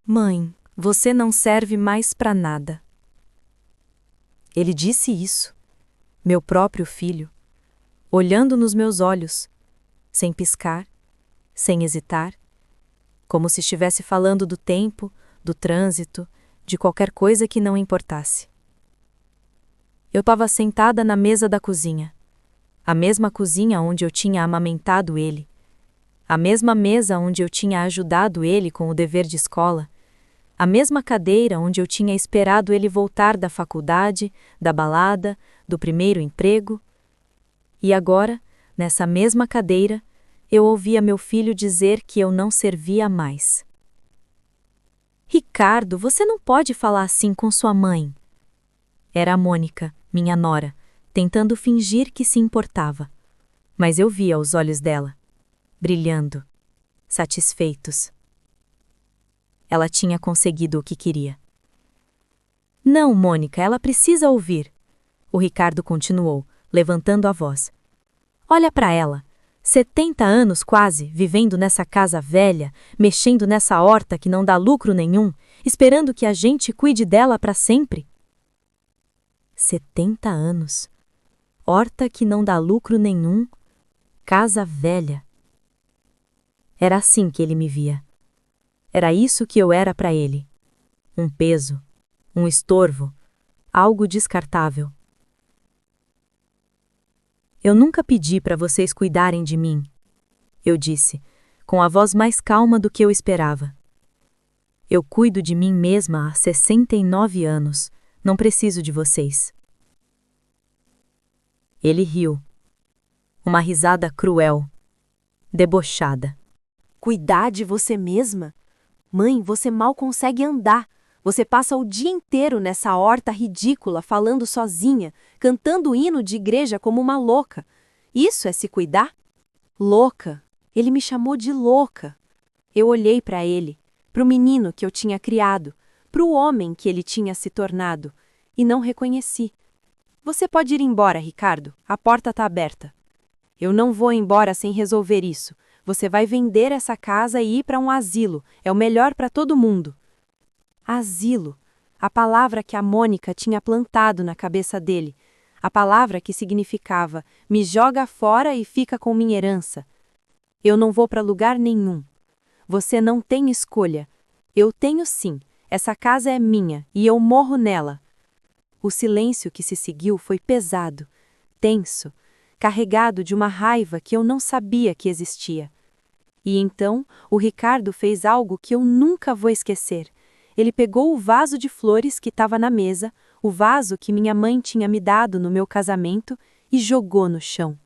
Mãe, você não serve mais para nada. Ele disse isso, meu próprio filho, olhando nos meus olhos, sem piscar, sem hesitar, como se estivesse falando do tempo, do trânsito, de qualquer coisa que não importasse. Eu estava sentada na mesa da cozinha, a mesma cozinha onde eu tinha amamentado ele, a mesma mesa onde eu tinha ajudado ele com o dever de escola, a mesma cadeira onde eu tinha esperado ele voltar da faculdade, da balada, do primeiro emprego. E agora, nessa mesma cadeira, eu ouvia meu filho dizer que eu não servia mais. Ricardo, você não pode falar assim com sua mãe. Era a Mônica, minha nora, tentando fingir que se importava. Mas eu via os olhos dela, brilhando, satisfeitos. Ela tinha conseguido o que queria. Não, Mônica, ela precisa ouvir. O Ricardo continuou, levantando a voz. Olha para ela. 70 anos quase, vivendo nessa casa velha, mexendo nessa horta que não dá lucro nenhum, esperando que a gente cuide dela para sempre. 70 anos. Horta que não dá lucro nenhum. Casa velha. Era assim que ele me via. Era isso que eu era para ele. Um peso, um estorvo, algo descartável. Eu nunca pedi para vocês cuidarem de mim, eu disse, com a voz mais calma do que eu esperava. Eu cuido de mim mesma há 69 anos, não preciso de vocês. Ele riu. Uma risada cruel, debochada. Cuidar de você mesma? Mãe, você mal consegue andar. Você passa o dia inteiro nessa horta ridícula, falando sozinha, cantando hino de igreja como uma louca. Isso é se cuidar? Louca. Ele me chamou de louca. Eu olhei para ele, para o menino que eu tinha criado, para o homem que ele tinha se tornado, e não reconheci. Você pode ir embora, Ricardo. A porta está aberta. Eu não vou embora sem resolver isso. Você vai vender essa casa e ir para um asilo. É o melhor para todo mundo. Asilo. A palavra que a Mônica tinha plantado na cabeça dele. A palavra que significava: me joga fora e fica com minha herança. Eu não vou para lugar nenhum. Você não tem escolha. Eu tenho sim. Essa casa é minha e eu morro nela. O silêncio que se seguiu foi pesado, tenso, carregado de uma raiva que eu não sabia que existia. E então, o Ricardo fez algo que eu nunca vou esquecer. Ele pegou o vaso de flores que estava na mesa, o vaso que minha mãe tinha me dado no meu casamento, e jogou no chão.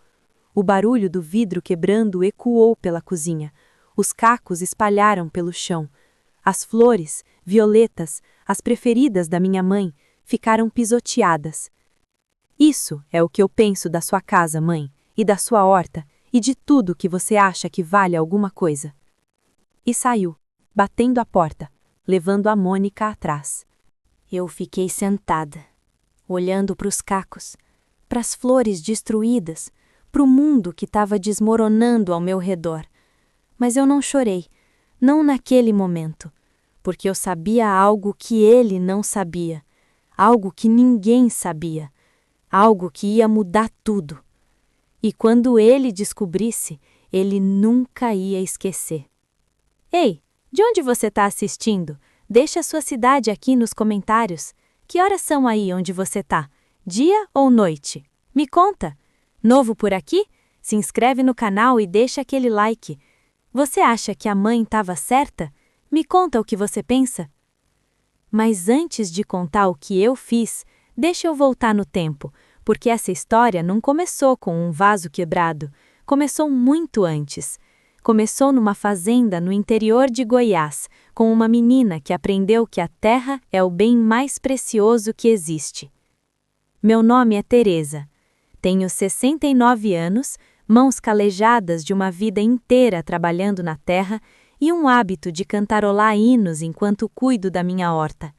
O barulho do vidro quebrando ecoou pela cozinha. Os cacos espalharam pelo chão. As flores, violetas, as preferidas da minha mãe, ficaram pisoteadas. Isso é o que eu penso da sua casa, mãe, e da sua horta, e de tudo que você acha que vale alguma coisa. E saiu, batendo a porta, levando a Mônica atrás. Eu fiquei sentada, olhando para os cacos, para as flores destruídas, para o mundo que estava desmoronando ao meu redor. Mas eu não chorei, não naquele momento, porque eu sabia algo que ele não sabia, algo que ninguém sabia, algo que ia mudar tudo. E quando ele descobrisse, ele nunca ia esquecer. Ei, de onde você está assistindo? Deixa a sua cidade aqui nos comentários. Que horas são aí onde você está? Dia ou noite? Me conta! Novo por aqui? Se inscreve no canal e deixa aquele like. Você acha que a mãe estava certa? Me conta o que você pensa. Mas antes de contar o que eu fiz, deixa eu voltar no tempo, porque essa história não começou com um vaso quebrado, começou muito antes. Começou numa fazenda no interior de Goiás, com uma menina que aprendeu que a terra é o bem mais precioso que existe. Meu nome é Teresa. Tenho 69 anos, mãos calejadas de uma vida inteira trabalhando na terra e um hábito de cantarolar hinos enquanto cuido da minha horta.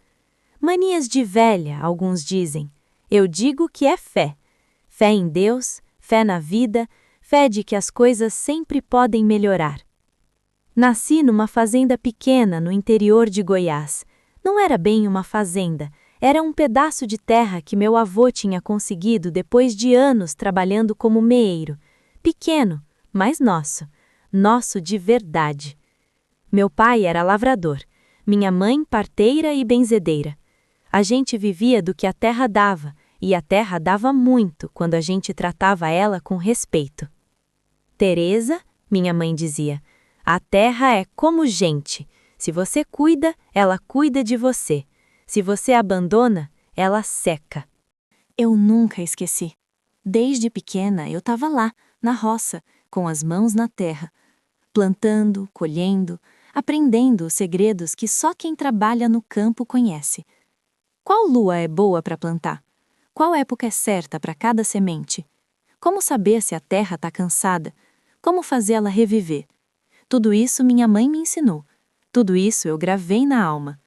Manias de velha, alguns dizem. Eu digo que é fé. Fé em Deus, fé na vida, fé de que as coisas sempre podem melhorar. Nasci numa fazenda pequena no interior de Goiás. Não era bem uma fazenda, era um pedaço de terra que meu avô tinha conseguido depois de anos trabalhando como meeiro. Pequeno, mas nosso. Nosso de verdade. Meu pai era lavrador, minha mãe parteira e benzedeira. A gente vivia do que a terra dava, e a terra dava muito quando a gente tratava ela com respeito. Teresa, minha mãe dizia, a terra é como gente. Se você cuida, ela cuida de você. Se você abandona, ela seca. Eu nunca esqueci. Desde pequena eu estava lá, na roça, com as mãos na terra, plantando, colhendo, aprendendo os segredos que só quem trabalha no campo conhece. Qual lua é boa para plantar? Qual época é certa para cada semente? Como saber se a terra está cansada? Como fazê-la reviver? Tudo isso minha mãe me ensinou. Tudo isso eu gravei na alma.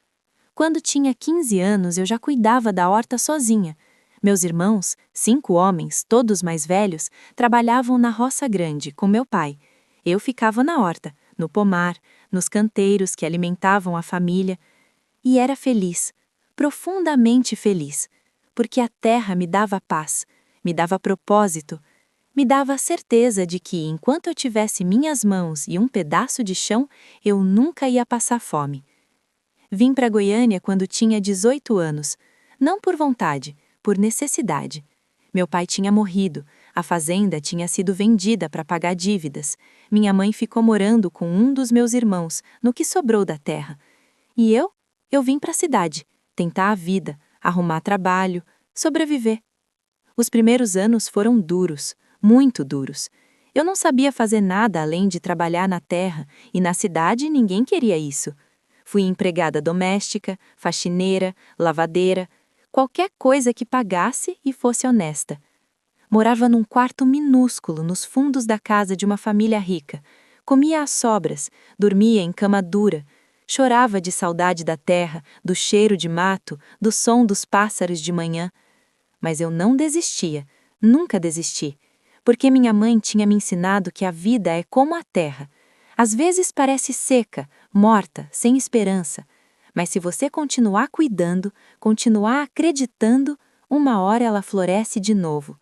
Quando tinha 15 anos, eu já cuidava da horta sozinha. Meus irmãos, 5 homens, todos mais velhos, trabalhavam na roça grande, com meu pai. Eu ficava na horta, no pomar, nos canteiros que alimentavam a família. E era feliz, profundamente feliz, porque a terra me dava paz, me dava propósito, me dava a certeza de que, enquanto eu tivesse minhas mãos e um pedaço de chão, eu nunca ia passar fome. Vim para Goiânia quando tinha 18 anos, não por vontade, por necessidade. Meu pai tinha morrido, a fazenda tinha sido vendida para pagar dívidas. Minha mãe ficou morando com um dos meus irmãos, no que sobrou da terra. E eu vim para a cidade, tentar a vida, arrumar trabalho, sobreviver. Os primeiros anos foram duros, muito duros. Eu não sabia fazer nada além de trabalhar na terra, e na cidade ninguém queria isso. Fui empregada doméstica, faxineira, lavadeira, qualquer coisa que pagasse e fosse honesta. Morava num quarto minúsculo nos fundos da casa de uma família rica. Comia às sobras, dormia em cama dura, chorava de saudade da terra, do cheiro de mato, do som dos pássaros de manhã. Mas eu não desistia, nunca desisti, porque minha mãe tinha me ensinado que a vida é como a terra. Às vezes parece seca, morta, sem esperança, mas se você continuar cuidando, continuar acreditando, uma hora ela floresce de novo.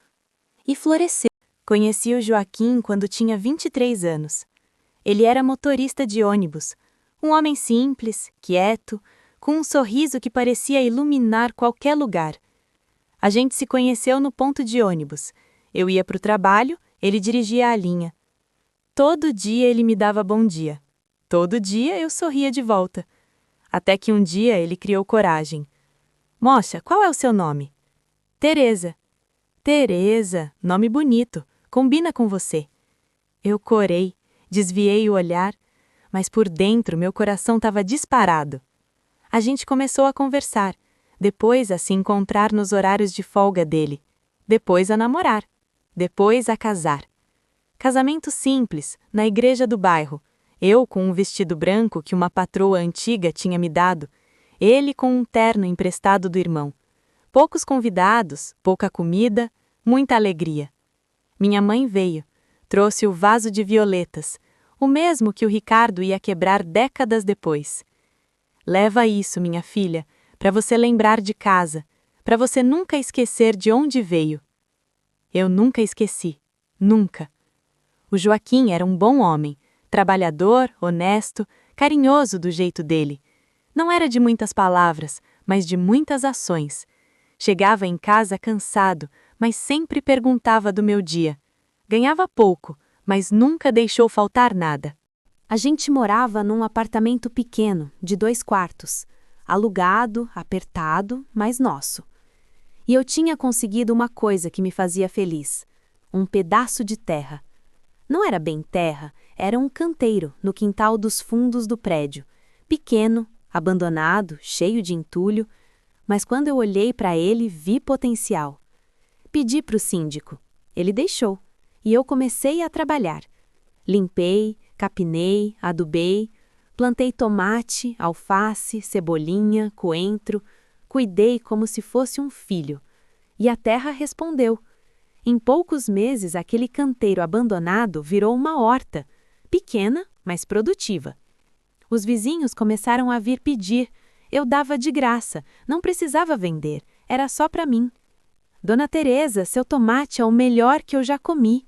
E floresceu. Conheci o Joaquim quando tinha 23 anos. Ele era motorista de ônibus, um homem simples, quieto, com um sorriso que parecia iluminar qualquer lugar. A gente se conheceu no ponto de ônibus. Eu ia para o trabalho, ele dirigia a linha. Todo dia ele me dava bom dia. Todo dia eu sorria de volta. Até que um dia ele criou coragem. Moça, qual é o seu nome? Teresa. Teresa, nome bonito, combina com você. Eu corei, desviei o olhar, mas por dentro meu coração estava disparado. A gente começou a conversar, depois a se encontrar nos horários de folga dele, depois a namorar, depois a casar. Casamento simples, na igreja do bairro, eu com um vestido branco que uma patroa antiga tinha me dado, ele com um terno emprestado do irmão. Poucos convidados, pouca comida, muita alegria. Minha mãe veio, trouxe o vaso de violetas, o mesmo que o Ricardo ia quebrar décadas depois. Leva isso, minha filha, para você lembrar de casa, para você nunca esquecer de onde veio. Eu nunca esqueci, nunca. O Joaquim era um bom homem, trabalhador, honesto, carinhoso do jeito dele. Não era de muitas palavras, mas de muitas ações. Chegava em casa cansado, mas sempre perguntava do meu dia. Ganhava pouco, mas nunca deixou faltar nada. A gente morava num apartamento pequeno, de 2 quartos, alugado, apertado, mas nosso. E eu tinha conseguido uma coisa que me fazia feliz: um pedaço de terra. Não era bem terra, era um canteiro no quintal dos fundos do prédio, pequeno, abandonado, cheio de entulho, mas quando eu olhei para ele, vi potencial. Pedi para o síndico. Ele deixou, e eu comecei a trabalhar. Limpei, capinei, adubei, plantei tomate, alface, cebolinha, coentro, cuidei como se fosse um filho. E a terra respondeu. Em poucos meses, aquele canteiro abandonado virou uma horta, pequena, mas produtiva. Os vizinhos começaram a vir pedir. Eu dava de graça, não precisava vender, era só para mim. Dona Teresa, seu tomate é o melhor que eu já comi.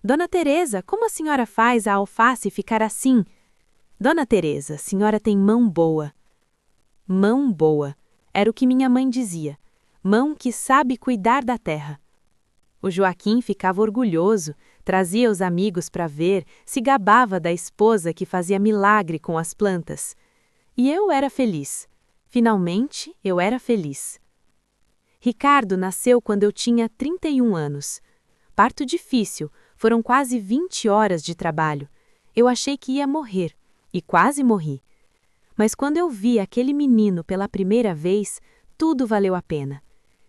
Dona Teresa, como a senhora faz a alface ficar assim? Dona Teresa, a senhora tem mão boa. Mão boa, era o que minha mãe dizia. Mão que sabe cuidar da terra. O Joaquim ficava orgulhoso, trazia os amigos para ver, se gabava da esposa que fazia milagre com as plantas. E eu era feliz. Finalmente, eu era feliz. Ricardo nasceu quando eu tinha 31 anos. Parto difícil, foram quase 20 horas de trabalho. Eu achei que ia morrer, e quase morri. Mas quando eu vi aquele menino pela primeira vez, tudo valeu a pena.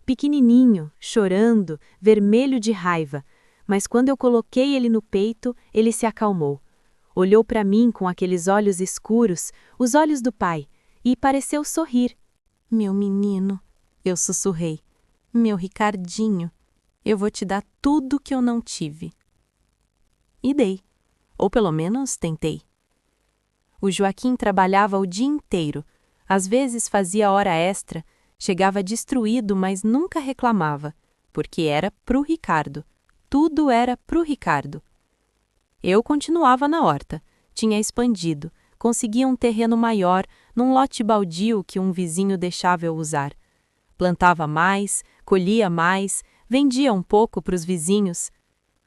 Pequenininho, chorando, vermelho de raiva, mas quando eu coloquei ele no peito, ele se acalmou. Olhou para mim com aqueles olhos escuros, os olhos do pai, e pareceu sorrir. Meu menino, eu sussurrei. Meu Ricardinho, eu vou te dar tudo que eu não tive. E dei, ou pelo menos tentei. O Joaquim trabalhava o dia inteiro, às vezes fazia hora extra, chegava destruído, mas nunca reclamava, porque era pro Ricardo. Tudo era pro Ricardo. Eu continuava na horta, tinha expandido, conseguia um terreno maior, num lote baldio que um vizinho deixava eu usar. Plantava mais, colhia mais, vendia um pouco para os vizinhos.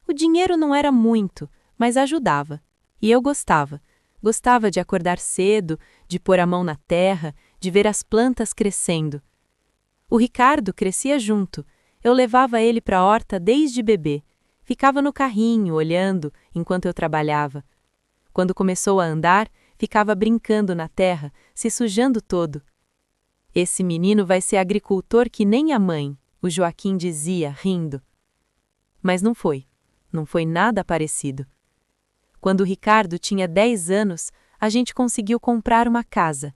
O dinheiro não era muito, mas ajudava. E eu gostava. Gostava de acordar cedo, de pôr a mão na terra, de ver as plantas crescendo. O Ricardo crescia junto. Eu levava ele para a horta desde bebê. Ficava no carrinho, olhando, enquanto eu trabalhava. Quando começou a andar, ficava brincando na terra, se sujando todo. Esse menino vai ser agricultor que nem a mãe, o Joaquim dizia, rindo. Mas não foi. Não foi nada parecido. Quando o Ricardo tinha 10 anos, a gente conseguiu comprar uma casa.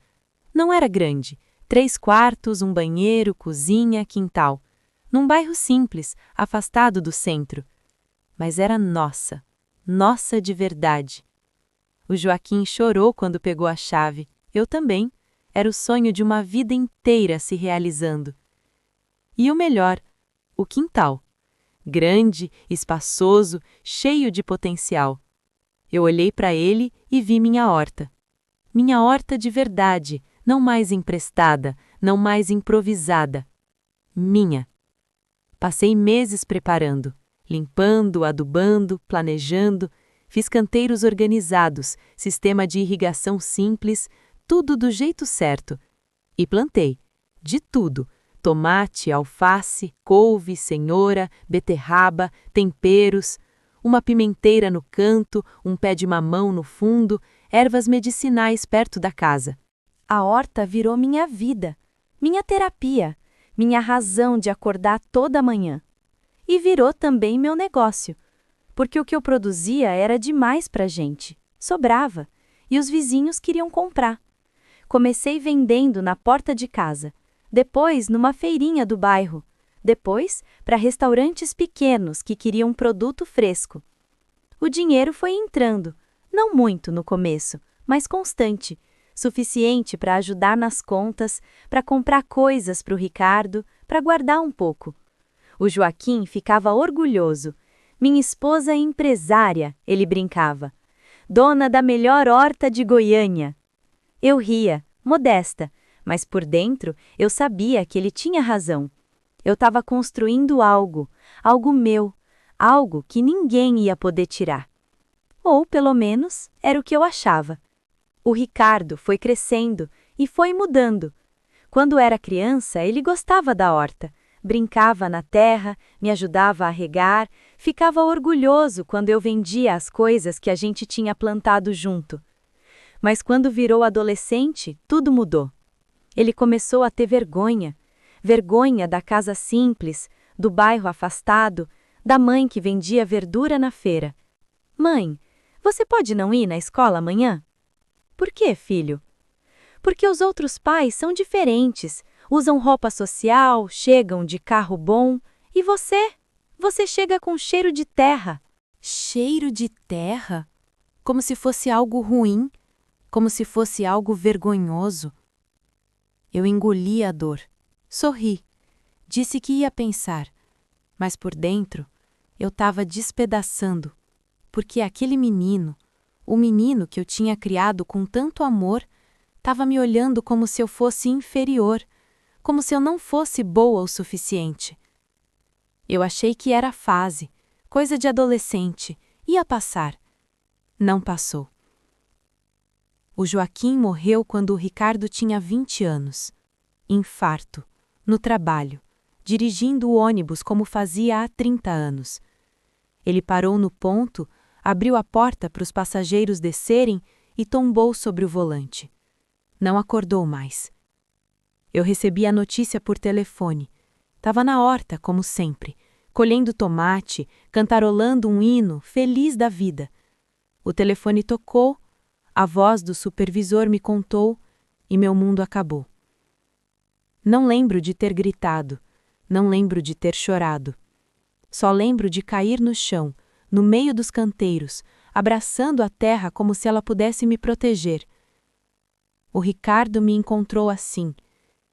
Não era grande, 3 quartos, um banheiro, cozinha, quintal. Num bairro simples, afastado do centro. Mas era nossa, nossa de verdade. O Joaquim chorou quando pegou a chave, eu também. Era o sonho de uma vida inteira se realizando. E o melhor, o quintal. Grande, espaçoso, cheio de potencial. Eu olhei para ele e vi minha horta. Minha horta de verdade, não mais emprestada, não mais improvisada. Minha. Passei meses preparando, limpando, adubando, planejando, fiz canteiros organizados, sistema de irrigação simples, tudo do jeito certo. E plantei, de tudo, tomate, alface, couve, cenoura, beterraba, temperos, uma pimenteira no canto, um pé de mamão no fundo, ervas medicinais perto da casa. A horta virou minha vida, minha terapia, minha razão de acordar toda manhã. E virou também meu negócio, porque o que eu produzia era demais pra gente, sobrava, e os vizinhos queriam comprar. Comecei vendendo na porta de casa, depois numa feirinha do bairro, depois para restaurantes pequenos que queriam produto fresco. O dinheiro foi entrando, não muito no começo, mas constante, suficiente para ajudar nas contas, para comprar coisas para o Ricardo, para guardar um pouco. O Joaquim ficava orgulhoso. Minha esposa é empresária, ele brincava. Dona da melhor horta de Goiânia. Eu ria, modesta, mas por dentro eu sabia que ele tinha razão. Eu estava construindo algo, algo meu, algo que ninguém ia poder tirar. Ou, pelo menos, era o que eu achava. O Ricardo foi crescendo e foi mudando. Quando era criança, ele gostava da horta, brincava na terra, me ajudava a regar, ficava orgulhoso quando eu vendia as coisas que a gente tinha plantado junto. Mas quando virou adolescente, tudo mudou. Ele começou a ter vergonha. Vergonha da casa simples, do bairro afastado, da mãe que vendia verdura na feira. Mãe, você pode não ir na escola amanhã? Por quê, filho? Porque os outros pais são diferentes, usam roupa social, chegam de carro bom. E você? Você chega com cheiro de terra. Cheiro de terra? Como se fosse algo ruim. como se fosse algo vergonhoso. Eu engoli a dor, sorri, disse que ia pensar, mas por dentro eu estava despedaçando, porque aquele menino, o menino que eu tinha criado com tanto amor, estava me olhando como se eu fosse inferior, como se eu não fosse boa o suficiente. Eu achei que era fase, coisa de adolescente, ia passar. Não passou. O Joaquim morreu quando o Ricardo tinha 20 anos. Infarto, no trabalho, dirigindo o ônibus como fazia há 30 anos. Ele parou no ponto, abriu a porta para os passageiros descerem e tombou sobre o volante. Não acordou mais. Eu recebi a notícia por telefone. Estava na horta, como sempre, colhendo tomate, cantarolando um hino, feliz da vida. O telefone tocou, a voz do supervisor me contou e meu mundo acabou. Não lembro de ter gritado, não lembro de ter chorado. Só lembro de cair no chão, no meio dos canteiros, abraçando a terra como se ela pudesse me proteger. O Ricardo me encontrou assim.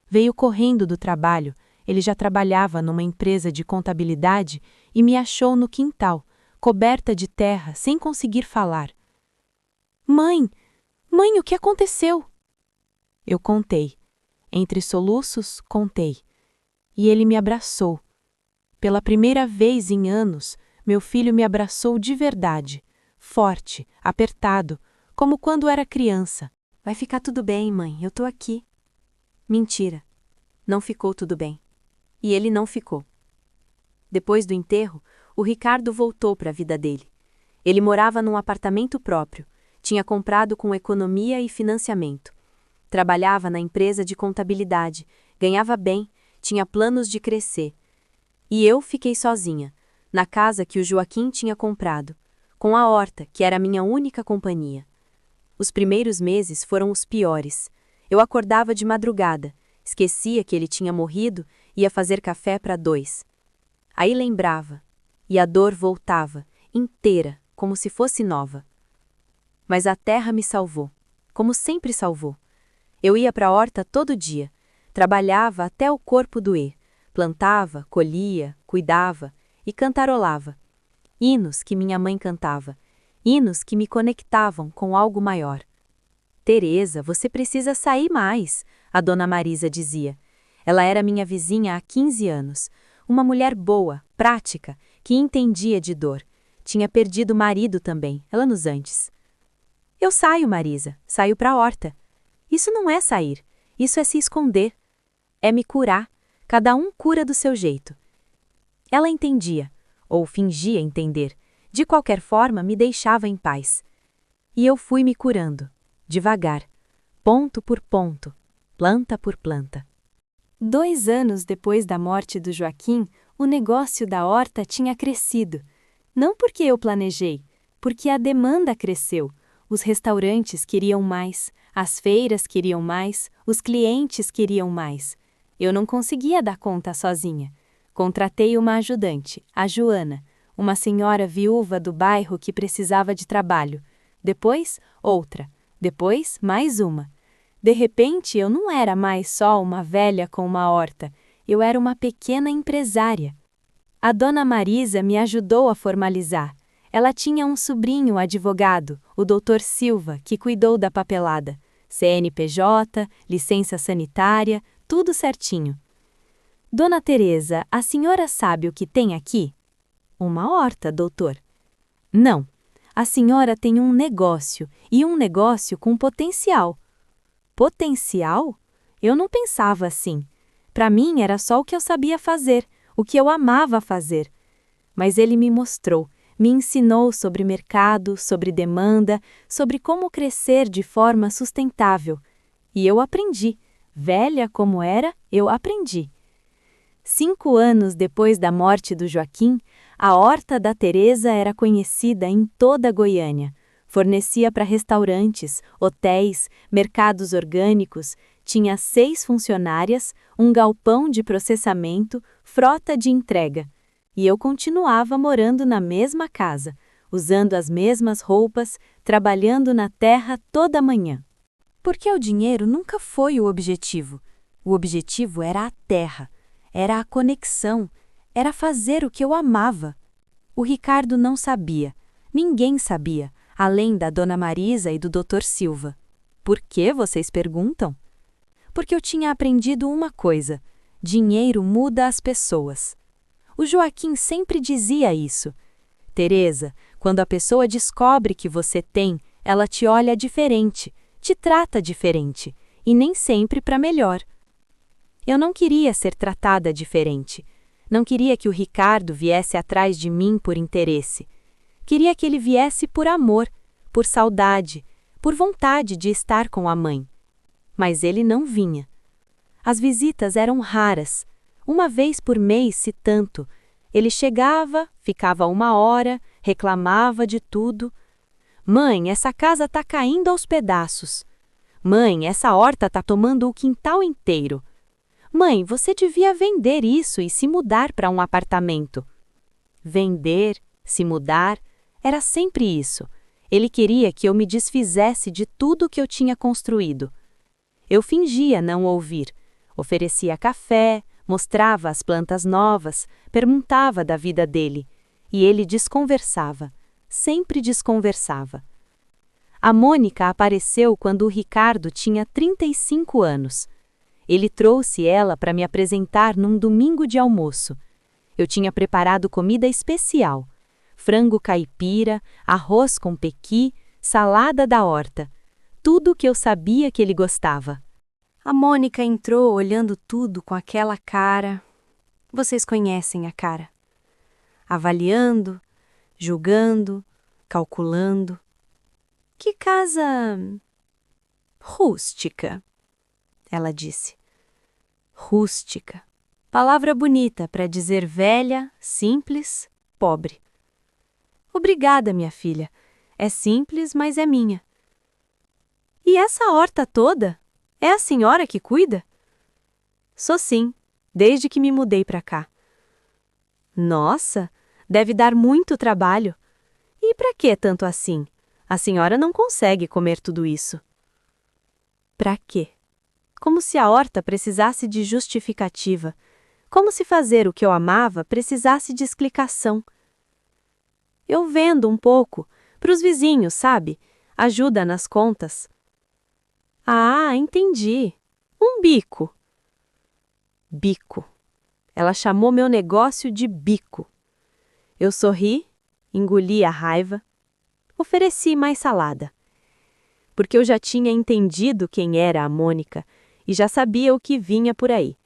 Veio correndo do trabalho, ele já trabalhava numa empresa de contabilidade e me achou no quintal, coberta de terra, sem conseguir falar. Mãe, mãe, o que aconteceu? Eu contei. Entre soluços, contei. E ele me abraçou. Pela primeira vez em anos, meu filho me abraçou de verdade, forte, apertado, como quando era criança. Vai ficar tudo bem, mãe, eu tô aqui. Mentira. Não ficou tudo bem. E ele não ficou. Depois do enterro, o Ricardo voltou para a vida dele. Ele morava num apartamento próprio, tinha comprado com economia e financiamento. Trabalhava na empresa de contabilidade, ganhava bem, tinha planos de crescer. E eu fiquei sozinha, na casa que o Joaquim tinha comprado, com a horta, que era a minha única companhia. Os primeiros meses foram os piores. Eu acordava de madrugada, esquecia que ele tinha morrido e ia fazer café para 2. Aí lembrava, e a dor voltava, inteira, como se fosse nova. Mas a terra me salvou, como sempre salvou. Eu ia para a horta todo dia, trabalhava até o corpo doer, plantava, colhia, cuidava e cantarolava. Hinos que minha mãe cantava, hinos que me conectavam com algo maior. Teresa, você precisa sair mais, a dona Marisa dizia. Ela era minha vizinha há 15 anos, uma mulher boa, prática, que entendia de dor. Tinha perdido o marido também, anos antes. Eu saio, Marisa, saio para a horta. Isso não é sair, isso é se esconder. É me curar, cada um cura do seu jeito. Ela entendia, ou fingia entender, de qualquer forma me deixava em paz. E eu fui me curando, devagar, ponto por ponto, planta por planta. 2 anos depois da morte do Joaquim, o negócio da horta tinha crescido. Não porque eu planejei, porque a demanda cresceu. Os restaurantes queriam mais, as feiras queriam mais, os clientes queriam mais. Eu não conseguia dar conta sozinha. Contratei uma ajudante, a Joana, uma senhora viúva do bairro que precisava de trabalho. Depois, outra. Depois, mais uma. De repente, eu não era mais só uma velha com uma horta. Eu era uma pequena empresária. A dona Marisa me ajudou a formalizar. Ela tinha um sobrinho advogado, o Dr. Silva, que cuidou da papelada. CNPJ, licença sanitária, tudo certinho. Dona Teresa, a senhora sabe o que tem aqui? Uma horta, doutor. Não. A senhora tem um negócio, e um negócio com potencial. Potencial? Eu não pensava assim. Para mim era só o que eu sabia fazer, o que eu amava fazer. Mas ele me mostrou, me ensinou sobre mercado, sobre demanda, sobre como crescer de forma sustentável. E eu aprendi. Velha como era, eu aprendi. 5 anos depois da morte do Joaquim, a horta da Teresa era conhecida em toda a Goiânia. Fornecia para restaurantes, hotéis, mercados orgânicos, tinha 6 funcionárias, um galpão de processamento, frota de entrega. E eu continuava morando na mesma casa, usando as mesmas roupas, trabalhando na terra toda manhã. Porque o dinheiro nunca foi o objetivo. O objetivo era a terra, era a conexão, era fazer o que eu amava. O Ricardo não sabia, ninguém sabia, além da Dona Marisa e do Dr. Silva. Por que, vocês perguntam? Porque eu tinha aprendido uma coisa: dinheiro muda as pessoas. O Joaquim sempre dizia isso. Teresa, quando a pessoa descobre que você tem, ela te olha diferente, te trata diferente, e nem sempre para melhor. Eu não queria ser tratada diferente. Não queria que o Ricardo viesse atrás de mim por interesse. Queria que ele viesse por amor, por saudade, por vontade de estar com a mãe. Mas ele não vinha. As visitas eram raras. Uma vez por mês, se tanto. Ele chegava, ficava 1 hora, reclamava de tudo. Mãe, essa casa tá caindo aos pedaços. Mãe, essa horta tá tomando o quintal inteiro. Mãe, você devia vender isso e se mudar para um apartamento. Vender, se mudar, era sempre isso. Ele queria que eu me desfizesse de tudo que eu tinha construído. Eu fingia não ouvir. Oferecia café, mostrava as plantas novas, perguntava da vida dele. E ele desconversava, sempre desconversava. A Mônica apareceu quando o Ricardo tinha 35 anos. Ele trouxe ela para me apresentar num domingo de almoço. Eu tinha preparado comida especial: frango caipira, arroz com pequi, salada da horta. Tudo que eu sabia que ele gostava. A Mônica entrou olhando tudo com aquela cara. Vocês conhecem a cara. Avaliando, julgando, calculando. Que casa rústica, ela disse. Rústica. Palavra bonita para dizer velha, simples, pobre. Obrigada, minha filha. É simples, mas é minha. E essa horta toda? É a senhora que cuida? Sou sim, desde que me mudei para cá. Nossa, deve dar muito trabalho. E para que tanto assim? A senhora não consegue comer tudo isso. Para quê? Como se a horta precisasse de justificativa. Como se fazer o que eu amava precisasse de explicação. Eu vendo um pouco, para os vizinhos, sabe? Ajuda nas contas. Ah, entendi. Um bico. Bico. Ela chamou meu negócio de bico. Eu sorri, engoli a raiva, ofereci mais salada. Porque eu já tinha entendido quem era a Mônica e já sabia o que vinha por aí.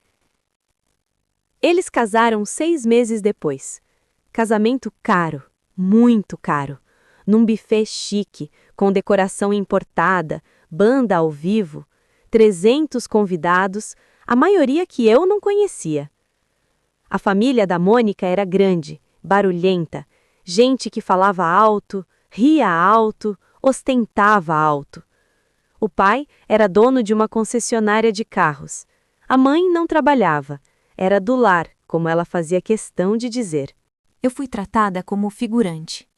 Eles casaram 6 meses depois. Casamento caro, muito caro, num buffet chique, com decoração importada, banda ao vivo, 300 convidados, a maioria que eu não conhecia. A família da Mônica era grande, barulhenta, gente que falava alto, ria alto, ostentava alto. O pai era dono de uma concessionária de carros. A mãe não trabalhava, era do lar, como ela fazia questão de dizer. Eu fui tratada como figurante.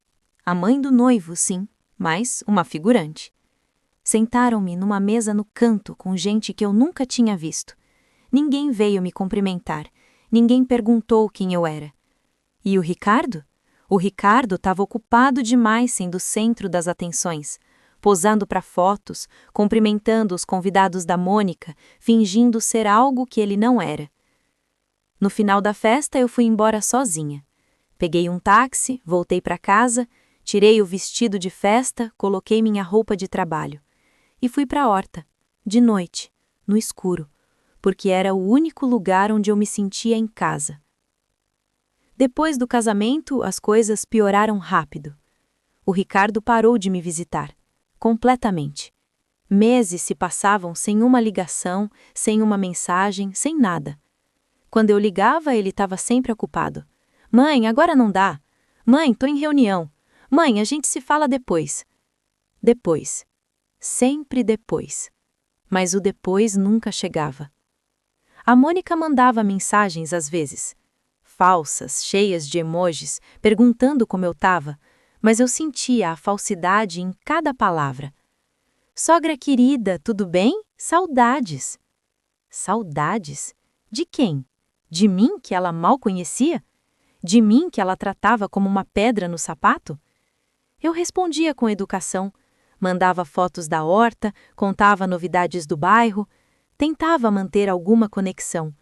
A mãe do noivo, sim, mas uma figurante. Sentaram-me numa mesa no canto com gente que eu nunca tinha visto. Ninguém veio me cumprimentar, ninguém perguntou quem eu era. E o Ricardo? O Ricardo estava ocupado demais sendo o centro das atenções, posando para fotos, cumprimentando os convidados da Mônica, fingindo ser algo que ele não era. No final da festa eu fui embora sozinha. Peguei um táxi, voltei para casa, tirei o vestido de festa, coloquei minha roupa de trabalho. E fui para a horta, de noite, no escuro, porque era o único lugar onde eu me sentia em casa. Depois do casamento, as coisas pioraram rápido. O Ricardo parou de me visitar, completamente. Meses se passavam sem uma ligação, sem uma mensagem, sem nada. Quando eu ligava, ele estava sempre ocupado. Mãe, agora não dá. Mãe, tô em reunião. Mãe, a gente se fala depois. Depois. Sempre depois. Mas o depois nunca chegava. A Mônica mandava mensagens às vezes. Falsas, cheias de emojis, perguntando como eu estava, mas eu sentia a falsidade em cada palavra. Sogra querida, tudo bem? Saudades. Saudades? De quem? De mim, que ela mal conhecia? De mim, que ela tratava como uma pedra no sapato? Eu respondia com educação, mandava fotos da horta, contava novidades do bairro, tentava manter alguma conexão.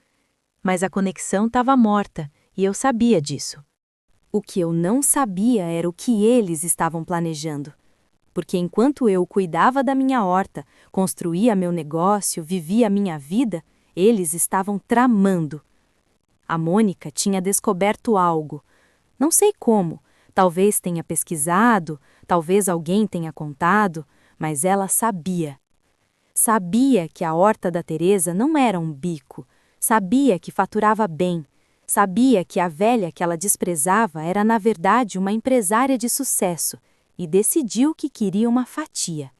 Mas a conexão estava morta e eu sabia disso. O que eu não sabia era o que eles estavam planejando. Porque enquanto eu cuidava da minha horta, construía meu negócio, vivia a minha vida, eles estavam tramando. A Mônica tinha descoberto algo. Não sei como, talvez tenha pesquisado, talvez alguém tenha contado, mas ela sabia. Sabia que a horta da Teresa não era um bico, sabia que faturava bem, sabia que a velha que ela desprezava era na verdade uma empresária de sucesso, e decidiu que queria uma fatia.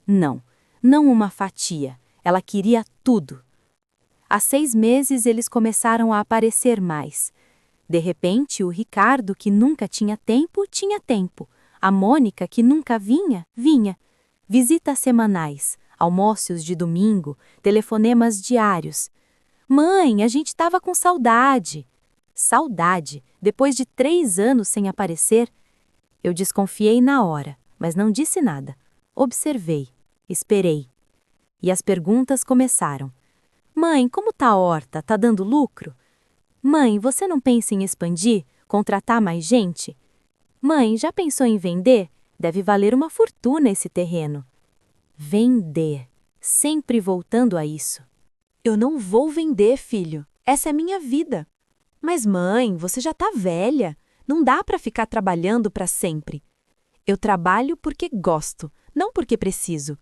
Não uma fatia, ela queria tudo. Há 6 meses eles começaram a aparecer mais. De repente, o Ricardo, que nunca tinha tempo, tinha tempo. A Mônica, que nunca vinha, vinha. Visitas semanais, almoços de domingo, telefonemas diários. Mãe, a gente estava com saudade. Saudade, depois de 3 anos sem aparecer. Eu desconfiei na hora, mas não disse nada. Observei, esperei. E as perguntas começaram. Mãe, como tá a horta? Tá dando lucro? Mãe, você não pensa em expandir? Contratar mais gente? Mãe, já pensou em vender? Deve valer uma fortuna esse terreno. Vender. Sempre voltando a isso. Eu não vou vender, filho. Essa é minha vida. Mas mãe, você já tá velha. Não dá para ficar trabalhando para sempre. Eu trabalho porque gosto, não porque preciso.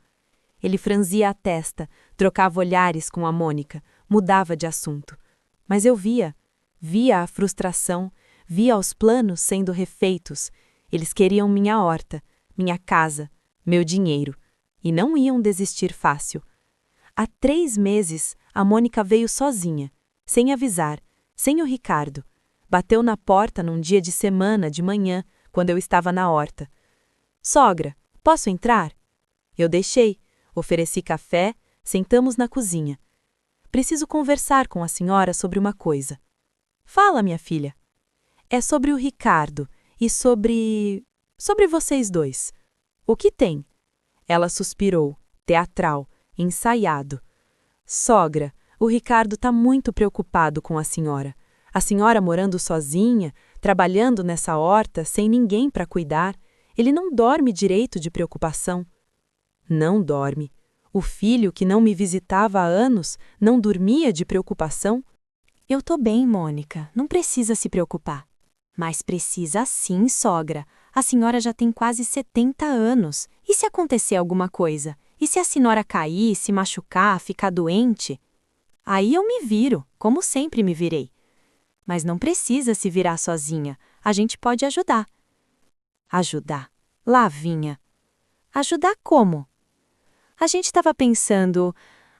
Ele franzia a testa, trocava olhares com a Mônica, mudava de assunto. Mas eu via a frustração, via os planos sendo refeitos. Eles queriam minha horta, minha casa, meu dinheiro, e não iam desistir fácil. Há 3 meses, a Mônica veio sozinha, sem avisar, sem o Ricardo. Bateu na porta num dia de semana, de manhã, quando eu estava na horta. Sogra, posso entrar? Eu deixei, ofereci café, sentamos na cozinha. Preciso conversar com a senhora sobre uma coisa. Fala, minha filha. É sobre o Ricardo e sobre vocês dois. O que tem? Ela suspirou, teatral, ensaiado. Sogra, o Ricardo está muito preocupado com a senhora. A senhora morando sozinha, trabalhando nessa horta, sem ninguém para cuidar, ele não dorme direito de preocupação. Não dorme. O filho que não me visitava há anos não dormia de preocupação? Eu tô bem, Mônica, não precisa se preocupar. Mas precisa sim, sogra. A senhora já tem quase 70 anos. E se acontecer alguma coisa? E se a senhora cair, se machucar, ficar doente? Aí eu me viro, como sempre me virei. Mas não precisa se virar sozinha. A gente pode ajudar. Ajudar? Lá vinha. Ajudar como? A gente estava pensando,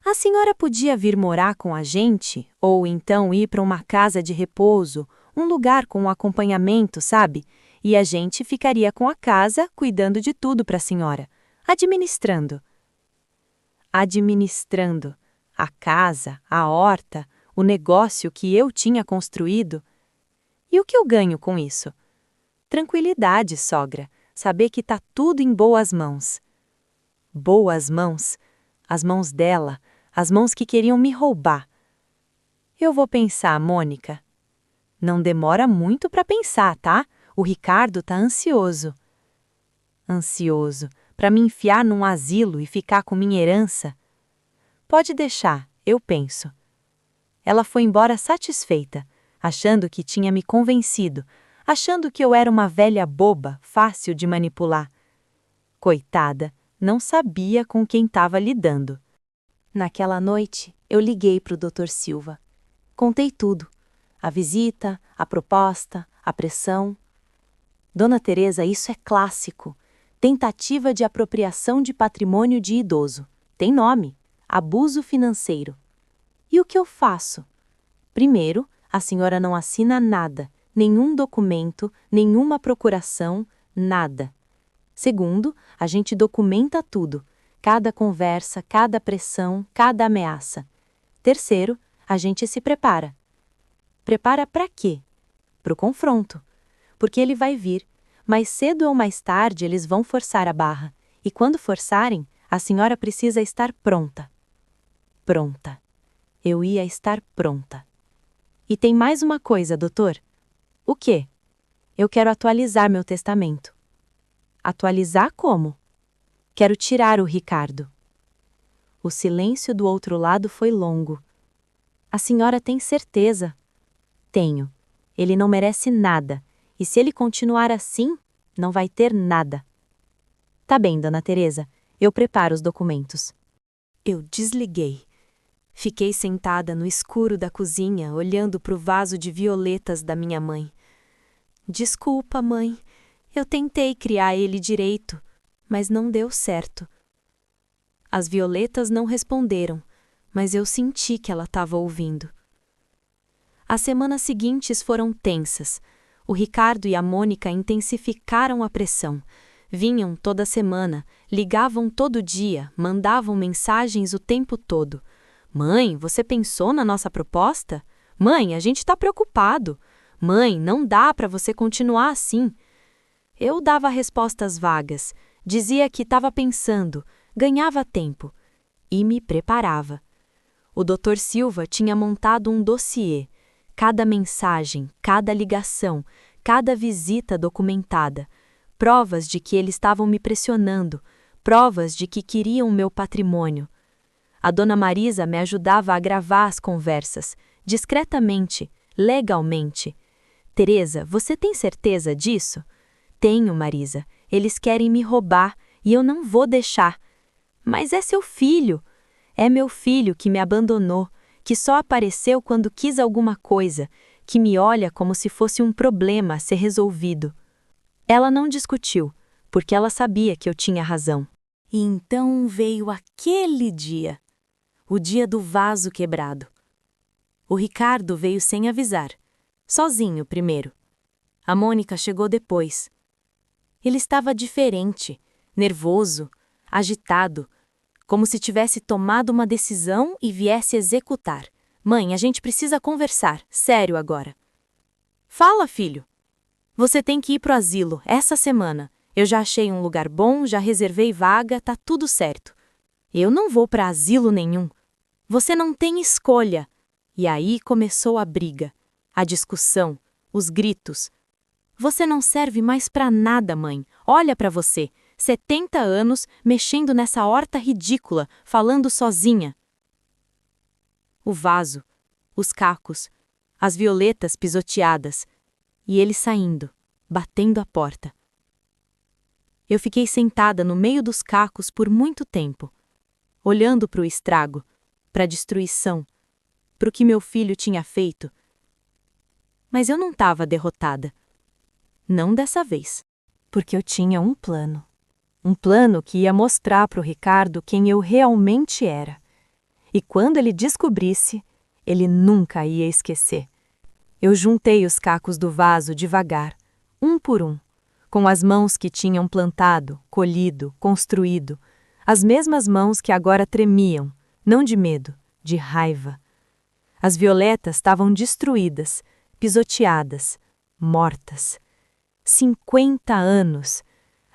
a senhora podia vir morar com a gente? Ou então ir para uma casa de repouso, um lugar com um acompanhamento, sabe? E a gente ficaria com a casa, cuidando de tudo para a senhora. Administrando. Administrando. A casa, a horta, o negócio que eu tinha construído. E o que eu ganho com isso? Tranquilidade, sogra, saber que tá tudo em boas mãos. Boas mãos? As mãos dela, as mãos que queriam me roubar. Eu vou pensar, Mônica. Não demora muito para pensar, tá? O Ricardo tá ansioso. Ansioso, para me enfiar num asilo e ficar com minha herança? Pode deixar, eu penso. Ela foi embora satisfeita, achando que tinha me convencido, achando que eu era uma velha boba, fácil de manipular. Coitada, não sabia com quem estava lidando. Naquela noite, eu liguei para o Dr. Silva. Contei tudo. A visita, a proposta, a pressão. Dona Teresa, isso é clássico. Tentativa de apropriação de patrimônio de idoso. Tem nome: abuso financeiro. E o que eu faço? Primeiro, a senhora não assina nada, nenhum documento, nenhuma procuração, nada. Segundo, a gente documenta tudo. cada conversa, cada pressão, cada ameaça. Terceiro, a gente se prepara. Prepara para quê? Para o confronto. Porque ele vai vir. Mais cedo ou mais tarde eles vão forçar a barra. E quando forçarem, a senhora precisa estar pronta. Pronta. Eu ia estar pronta. E tem mais uma coisa, doutor. O quê? Eu quero atualizar meu testamento. Atualizar como? Quero tirar o Ricardo. O silêncio do outro lado foi longo. A senhora tem certeza? Tenho. Ele não merece nada. E se ele continuar assim, não vai ter nada. Tá bem, dona Teresa. Eu preparo os documentos. Eu desliguei. Fiquei sentada no escuro da cozinha, olhando para o vaso de violetas da minha mãe. Desculpa, mãe. Eu tentei criar ele direito, mas não deu certo. As violetas não responderam, mas eu senti que ela estava ouvindo. As semanas seguintes foram tensas. O Ricardo e a Mônica intensificaram a pressão. Vinham toda semana, ligavam todo dia, mandavam mensagens o tempo todo. Mãe, você pensou na nossa proposta? Mãe, a gente está preocupado. Mãe, não dá para você continuar assim. Eu dava respostas vagas, dizia que estava pensando, ganhava tempo e me preparava. O Dr. Silva tinha montado um dossiê, cada mensagem, cada ligação, cada visita documentada, provas de que eles estavam me pressionando, provas de que queriam meu patrimônio. A dona Marisa me ajudava a gravar as conversas, discretamente, legalmente. Teresa, você tem certeza disso? Tenho, Marisa. Eles querem me roubar e eu não vou deixar. Mas é seu filho. É meu filho que me abandonou, que só apareceu quando quis alguma coisa, que me olha como se fosse um problema a ser resolvido. Ela não discutiu, porque ela sabia que eu tinha razão. E então veio aquele dia. O dia do vaso quebrado. O Ricardo veio sem avisar. Sozinho primeiro. A Mônica chegou depois. Ele estava diferente, nervoso, agitado, como se tivesse tomado uma decisão e viesse executar. Mãe, a gente precisa conversar, sério agora. Fala, filho. Você tem que ir pro asilo, essa semana. Eu já achei um lugar bom, já reservei vaga, tá tudo certo. Eu não vou para asilo nenhum. Você não tem escolha. E aí começou a briga, a discussão, os gritos. Você não serve mais para nada, mãe. Olha para você, 70 anos, mexendo nessa horta ridícula, falando sozinha. O vaso, os cacos, as violetas pisoteadas, e ele saindo, batendo a porta. Eu fiquei sentada no meio dos cacos por muito tempo, olhando para o estrago, para a destruição, para o que meu filho tinha feito. Mas eu não estava derrotada. Não dessa vez. Porque eu tinha um plano. Um plano que ia mostrar para o Ricardo quem eu realmente era. E quando ele descobrisse, ele nunca ia esquecer. Eu juntei os cacos do vaso devagar, um por um, com as mãos que tinham plantado, colhido, construído, as mesmas mãos que agora tremiam, não de medo, de raiva. As violetas estavam destruídas, pisoteadas, mortas. 50 anos!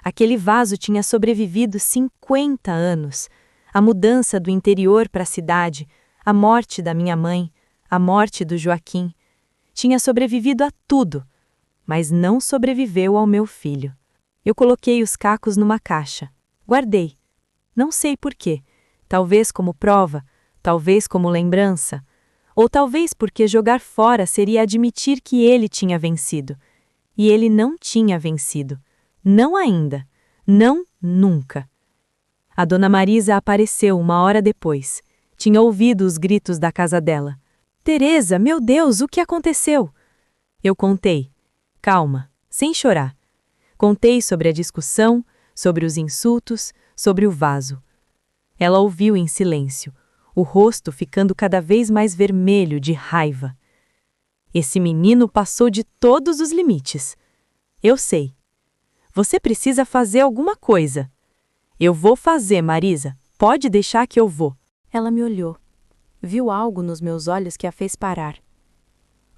Aquele vaso tinha sobrevivido 50 anos. A mudança do interior para a cidade, a morte da minha mãe, a morte do Joaquim. Tinha sobrevivido a tudo, mas não sobreviveu ao meu filho. Eu coloquei os cacos numa caixa. Guardei. Não sei por quê. Talvez como prova, talvez como lembrança, ou talvez porque jogar fora seria admitir que ele tinha vencido. E ele não tinha vencido. Não ainda. Não nunca. A dona Marisa apareceu 1 hora depois. Tinha ouvido os gritos da casa dela. Teresa, meu Deus, o que aconteceu? Eu contei. Calma, sem chorar. Contei sobre a discussão, sobre os insultos, sobre o vaso. Ela ouviu em silêncio, o rosto ficando cada vez mais vermelho de raiva. Esse menino passou de todos os limites. Eu sei. Você precisa fazer alguma coisa. Eu vou fazer, Marisa. pode deixar que eu vou. Ela me olhou. Viu algo nos meus olhos que a fez parar.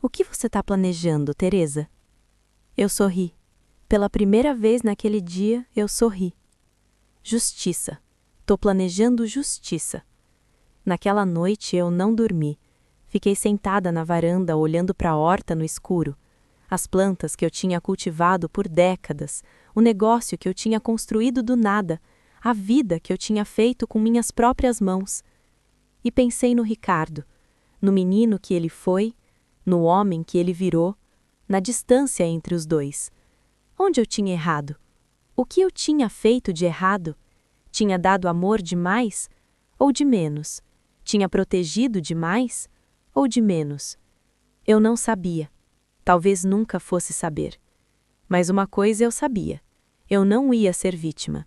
O que você está planejando, Teresa? Eu sorri. Pela primeira vez naquele dia, eu sorri. Justiça. Tô planejando justiça. Naquela noite eu não dormi. Fiquei sentada na varanda olhando para a horta no escuro. As plantas que eu tinha cultivado por décadas, o negócio que eu tinha construído do nada, a vida que eu tinha feito com minhas próprias mãos. E pensei no Ricardo, no menino que ele foi, no homem que ele virou, na distância entre os dois. Onde eu tinha errado? O que eu tinha feito de errado? Tinha dado amor demais ou de menos? Tinha protegido demais ou de menos? Eu não sabia. Talvez nunca fosse saber. Mas uma coisa eu sabia. Eu não ia ser vítima.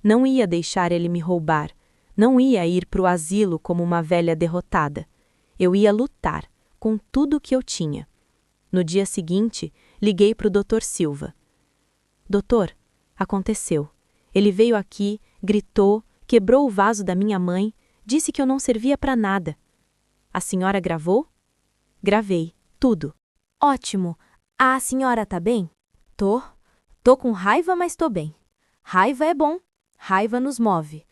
Não ia deixar ele me roubar. Não ia ir para o asilo como uma velha derrotada. Eu ia lutar com tudo o que eu tinha. No dia seguinte, liguei para o Dr. Silva. Doutor, aconteceu. Ele veio aqui, gritou, quebrou o vaso da minha mãe, disse que eu não servia para nada. A senhora gravou? Gravei, tudo. Ótimo. A senhora tá bem? Tô. Tô com raiva, mas tô bem. Raiva é bom. Raiva nos move.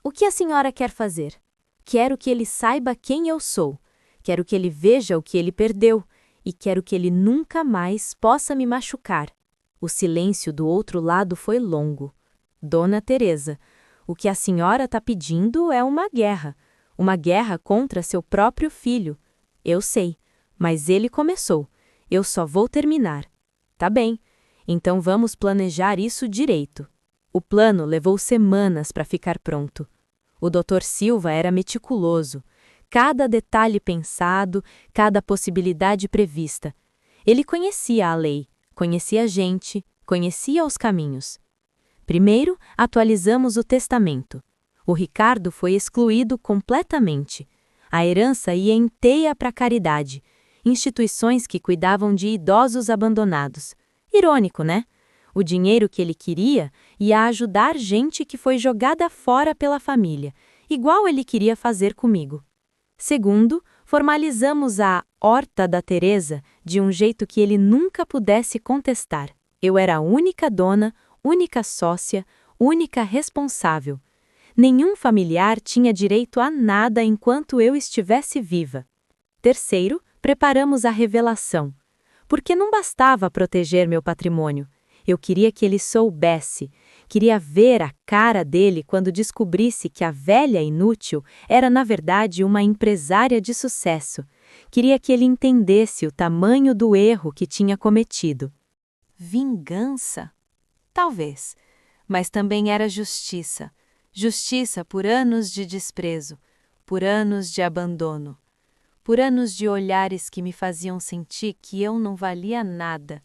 O que a senhora quer fazer? Quero que ele saiba quem eu sou. Quero que ele veja o que ele perdeu. E quero que ele nunca mais possa me machucar. O silêncio do outro lado foi longo. Dona Teresa, o que a senhora está pedindo é uma guerra. Uma guerra contra seu próprio filho. Eu sei, mas ele começou. Eu só vou terminar. Tá bem, então vamos planejar isso direito. O plano levou semanas para ficar pronto. O Dr. Silva era meticuloso. Cada detalhe pensado, cada possibilidade prevista. Ele conhecia a lei, conhecia a gente, conhecia os caminhos. Primeiro, atualizamos o testamento. O Ricardo foi excluído completamente. A herança ia inteira para a caridade, instituições que cuidavam de idosos abandonados. Irônico, né? O dinheiro que ele queria ia ajudar gente que foi jogada fora pela família, igual ele queria fazer comigo. Segundo, formalizamos a Horta da Teresa de um jeito que ele nunca pudesse contestar. Eu era a única dona, única sócia, única responsável. Nenhum familiar tinha direito a nada enquanto eu estivesse viva. Terceiro, preparamos a revelação. Porque não bastava proteger meu patrimônio. Eu queria que ele soubesse, queria ver a cara dele quando descobrisse que a velha inútil era, na verdade, uma empresária de sucesso. Queria que ele entendesse o tamanho do erro que tinha cometido. Vingança? Talvez. Mas também era justiça. Justiça por anos de desprezo, por anos de abandono, por anos de olhares que me faziam sentir que eu não valia nada.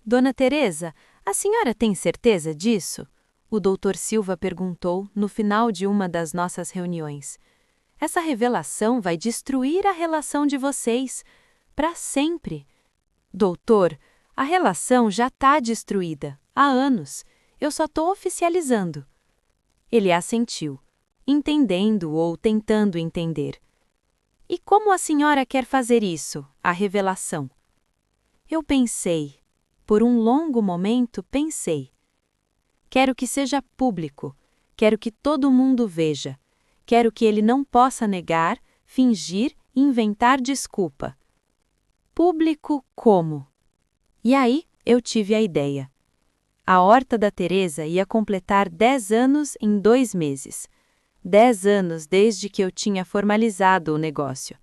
Dona Teresa, a senhora tem certeza disso? O Dr. Silva perguntou no final de uma das nossas reuniões. Essa revelação vai destruir a relação de vocês, para sempre. Doutor, a relação já está destruída, há anos. Eu só estou oficializando. Ele assentiu, entendendo ou tentando entender. E como a senhora quer fazer isso, a revelação? Eu pensei. Por um longo momento pensei. Quero que seja público, quero que todo mundo veja, quero que ele não possa negar, fingir, inventar desculpa. Público como? E aí eu tive a ideia. A Horta da Teresa ia completar 10 anos em 2 meses. 10 anos desde que eu tinha formalizado o negócio.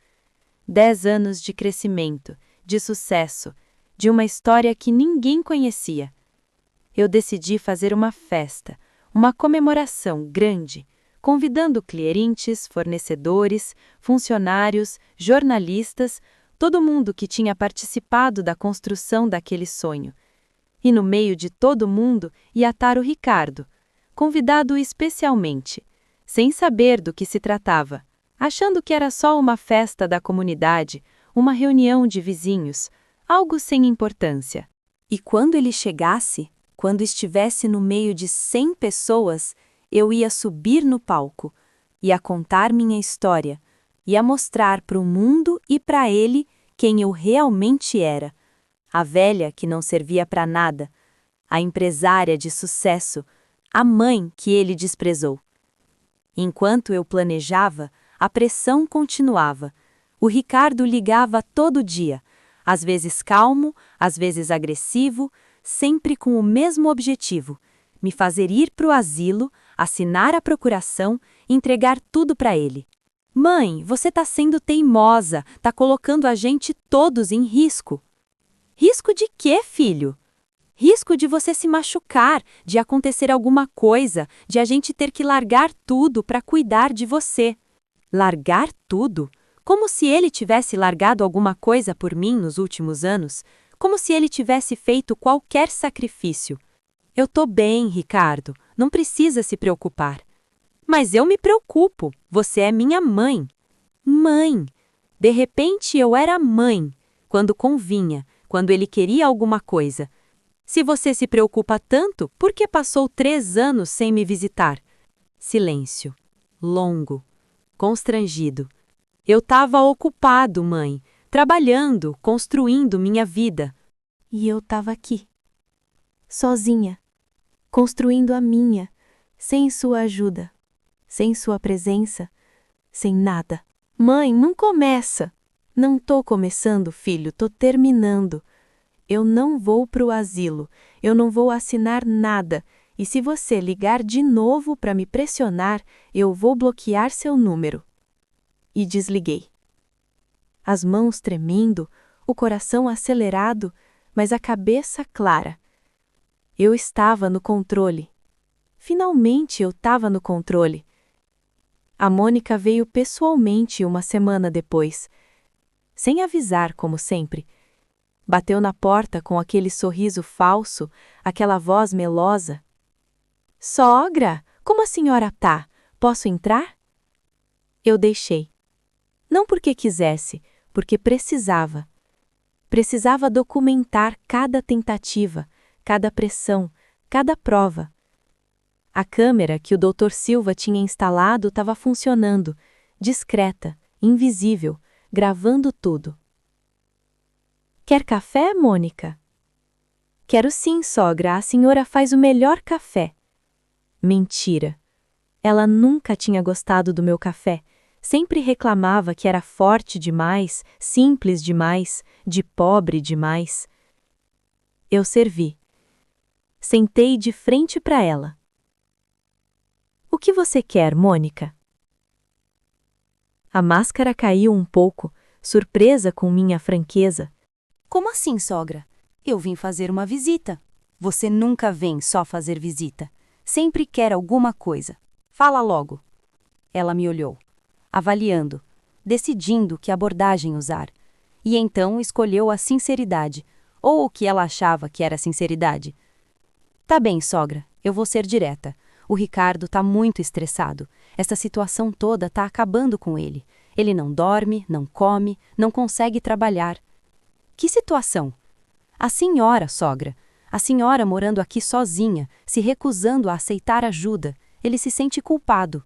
10 anos de crescimento, de sucesso, de uma história que ninguém conhecia. Eu decidi fazer uma festa, uma comemoração grande, convidando clientes, fornecedores, funcionários, jornalistas, todo mundo que tinha participado da construção daquele sonho. E no meio de todo mundo ia estar o Ricardo, convidado especialmente, sem saber do que se tratava, achando que era só uma festa da comunidade, uma reunião de vizinhos, algo sem importância. E quando ele chegasse, quando estivesse no meio de 100 pessoas, eu ia subir no palco, e a contar minha história, e a mostrar para o mundo e para ele quem eu realmente era. A velha que não servia para nada, a empresária de sucesso, a mãe que ele desprezou. Enquanto eu planejava, a pressão continuava. O Ricardo ligava todo dia, às vezes calmo, às vezes agressivo, sempre com o mesmo objetivo: me fazer ir para o asilo, assinar a procuração, entregar tudo para ele. Mãe, você está sendo teimosa, está colocando a gente todos em risco. Risco de quê, filho? Risco de você se machucar, de acontecer alguma coisa, de a gente ter que largar tudo para cuidar de você. Largar tudo? Como se ele tivesse largado alguma coisa por mim nos últimos anos, como se ele tivesse feito qualquer sacrifício. Eu tô bem, Ricardo, não precisa se preocupar. Mas eu me preocupo, você é minha mãe. Mãe! De repente eu era mãe, quando convinha, quando ele queria alguma coisa. Se você se preocupa tanto, por que passou 3 anos sem me visitar? Silêncio. Longo. Constrangido. Eu estava ocupado, mãe, trabalhando, construindo minha vida. E eu estava aqui, sozinha, construindo a minha, sem sua ajuda, sem sua presença, sem nada. Mãe, não começa. Não tô começando, filho, tô terminando. Eu não vou pro asilo, eu não vou assinar nada, e se você ligar de novo para me pressionar, eu vou bloquear seu número. E desliguei. As mãos tremendo, o coração acelerado, mas a cabeça clara. Eu estava no controle. Finalmente eu estava no controle. A Mônica veio pessoalmente 1 semana depois, sem avisar, como sempre. Bateu na porta com aquele sorriso falso, aquela voz melosa. Sogra, como a senhora tá? Posso entrar? Eu deixei. Não porque quisesse, porque precisava. Precisava documentar cada tentativa, cada pressão, cada prova. A câmera que o Dr. Silva tinha instalado estava funcionando, discreta, invisível, gravando tudo. Quer café, Mônica? Quero sim, sogra, a senhora faz o melhor café. Mentira. Ela nunca tinha gostado do meu café. Sempre reclamava que era forte demais, simples demais, de pobre demais. Eu servi. Sentei de frente para ela. O que você quer, Mônica? A máscara caiu um pouco, surpresa com minha franqueza. Como assim, sogra? Eu vim fazer uma visita. Você nunca vem só fazer visita. Sempre quer alguma coisa. Fala logo. Ela me olhou, avaliando, decidindo que abordagem usar. E então escolheu a sinceridade, ou o que ela achava que era sinceridade. Tá bem, sogra, eu vou ser direta. O Ricardo tá muito estressado. Essa situação toda tá acabando com ele. Ele não dorme, não come, não consegue trabalhar. Que situação? A senhora, sogra. A senhora morando aqui sozinha, se recusando a aceitar ajuda. Ele se sente culpado.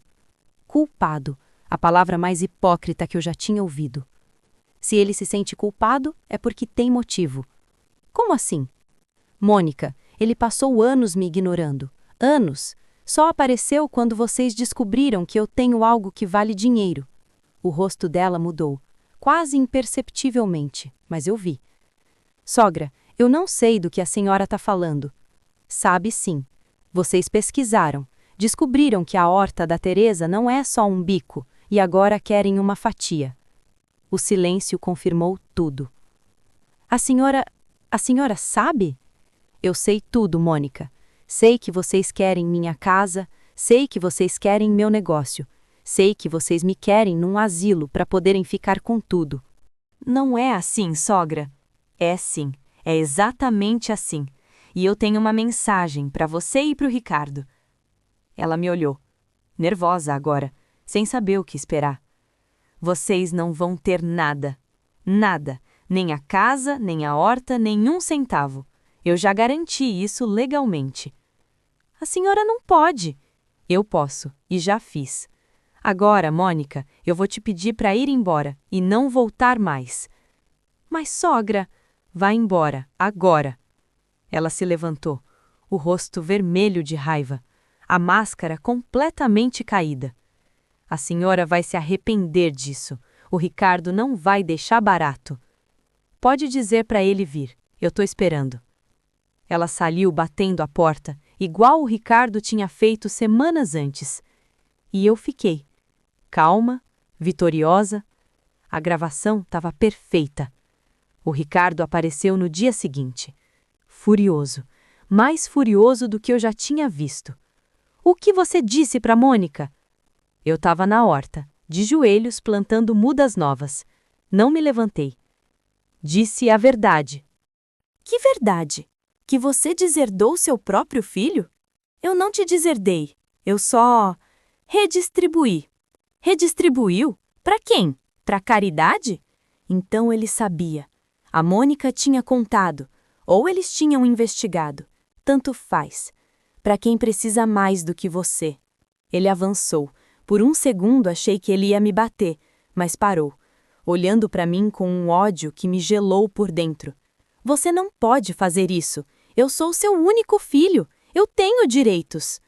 Culpado. A palavra mais hipócrita que eu já tinha ouvido. Se ele se sente culpado, é porque tem motivo. Como assim? Mônica, ele passou anos me ignorando. Anos. Só apareceu quando vocês descobriram que eu tenho algo que vale dinheiro. O rosto dela mudou, quase imperceptivelmente, mas eu vi. Sogra, eu não sei do que a senhora está falando. Sabe sim. Vocês pesquisaram. Descobriram que a horta da Teresa não é só um bico, e agora querem uma fatia. O silêncio confirmou tudo. A senhora sabe? Eu sei tudo, Mônica. Sei que vocês querem minha casa, sei que vocês querem meu negócio. Sei que vocês me querem num asilo para poderem ficar com tudo. Não é assim, sogra. É sim, é exatamente assim. E eu tenho uma mensagem para você e para o Ricardo. Ela me olhou, nervosa agora, sem saber o que esperar. Vocês não vão ter nada. Nada. Nem a casa, nem a horta, nem 1 centavo. Eu já garanti isso legalmente. A senhora não pode. Eu posso, e já fiz. Agora, Mônica, eu vou te pedir para ir embora e não voltar mais. Mas, sogra, vá embora, agora. Ela se levantou, o rosto vermelho de raiva, a máscara completamente caída. A senhora vai se arrepender disso. O Ricardo não vai deixar barato. Pode dizer para ele vir, eu estou esperando. Ela saiu batendo a porta, igual o Ricardo tinha feito semanas antes. E eu fiquei, calma, vitoriosa. A gravação estava perfeita. O Ricardo apareceu no dia seguinte, furioso, mais furioso do que eu já tinha visto. O que você disse para Mônica? Eu estava na horta, de joelhos plantando mudas novas. Não me levantei. Disse a verdade. Que verdade? Que você deserdou seu próprio filho? Eu não te deserdei. Eu só redistribuí. Redistribuiu? Para quem? Para caridade? Então ele sabia. A Mônica tinha contado, ou eles tinham investigado. Tanto faz. Para quem precisa mais do que você. Ele avançou. Por um segundo achei que ele ia me bater, mas parou, olhando para mim com um ódio que me gelou por dentro. Você não pode fazer isso. Eu sou seu único filho. Eu tenho direitos.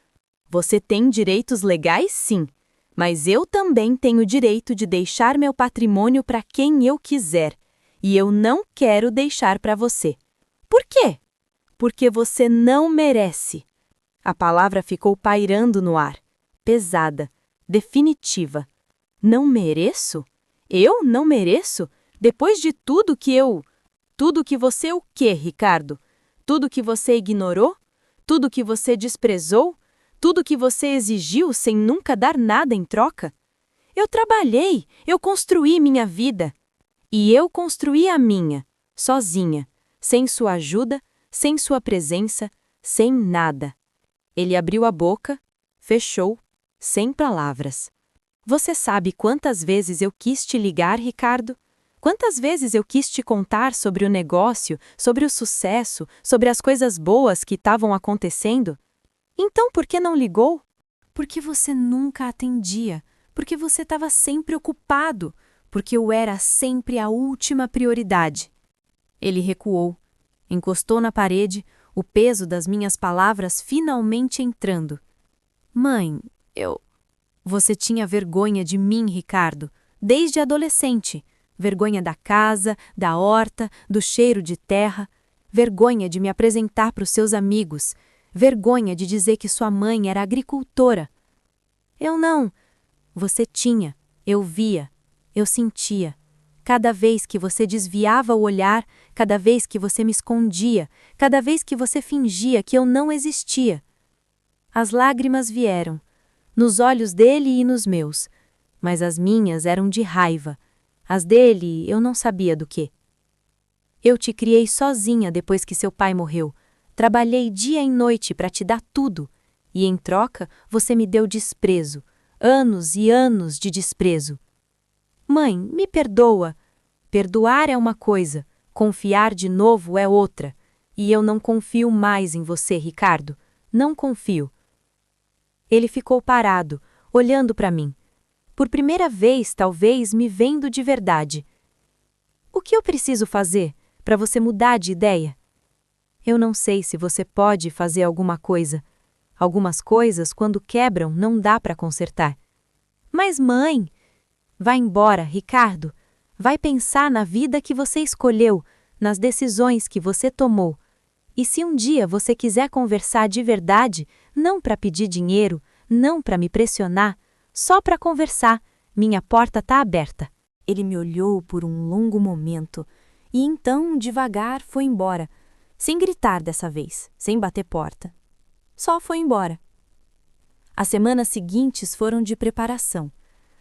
Você tem direitos legais, sim. Mas eu também tenho direito de deixar meu patrimônio para quem eu quiser. E eu não quero deixar para você. Por quê? Porque você não merece. A palavra ficou pairando no ar, pesada, definitiva. Não mereço? Eu não mereço? Depois de tudo que eu... Tudo que você o quê, Ricardo? Tudo que você ignorou? Tudo que você desprezou? Tudo que você exigiu sem nunca dar nada em troca? Eu trabalhei, eu construí minha vida. E eu construí a minha, sozinha, sem sua ajuda, sem sua presença, sem nada. Ele abriu a boca, fechou, sem palavras. Você sabe quantas vezes eu quis te ligar, Ricardo? Quantas vezes eu quis te contar sobre o negócio, sobre o sucesso, sobre as coisas boas que estavam acontecendo? Então por que não ligou? Porque você nunca atendia, porque você estava sempre ocupado, porque eu era sempre a última prioridade. Ele recuou, encostou na parede, o peso das minhas palavras finalmente entrando. Mãe, Você tinha vergonha de mim, Ricardo, desde adolescente. Vergonha da casa, da horta, do cheiro de terra. Vergonha de me apresentar para os seus amigos. Vergonha de dizer que sua mãe era agricultora. Eu não. Você tinha. Eu via. Eu sentia. Cada vez que você desviava o olhar, cada vez que você me escondia, cada vez que você fingia que eu não existia. As lágrimas vieram, nos olhos dele e nos meus, mas as minhas eram de raiva. As dele eu não sabia do quê. Eu te criei sozinha depois que seu pai morreu. Trabalhei dia e noite para te dar tudo, e em troca você me deu desprezo, anos e anos de desprezo. Mãe, me perdoa. Perdoar é uma coisa, confiar de novo é outra, e eu não confio mais em você, Ricardo. Não confio. Ele ficou parado, olhando para mim. Por primeira vez, talvez, me vendo de verdade. O que eu preciso fazer para você mudar de ideia? Eu não sei se você pode fazer alguma coisa. Algumas coisas, quando quebram, não dá para consertar. Mas, mãe... Vai embora, Ricardo. Vai pensar na vida que você escolheu, nas decisões que você tomou. E se um dia você quiser conversar de verdade, não para pedir dinheiro, não para me pressionar, só para conversar, minha porta está aberta. Ele me olhou por um longo momento e então, devagar, foi embora, sem gritar dessa vez, sem bater porta. Só foi embora. As semanas seguintes foram de preparação.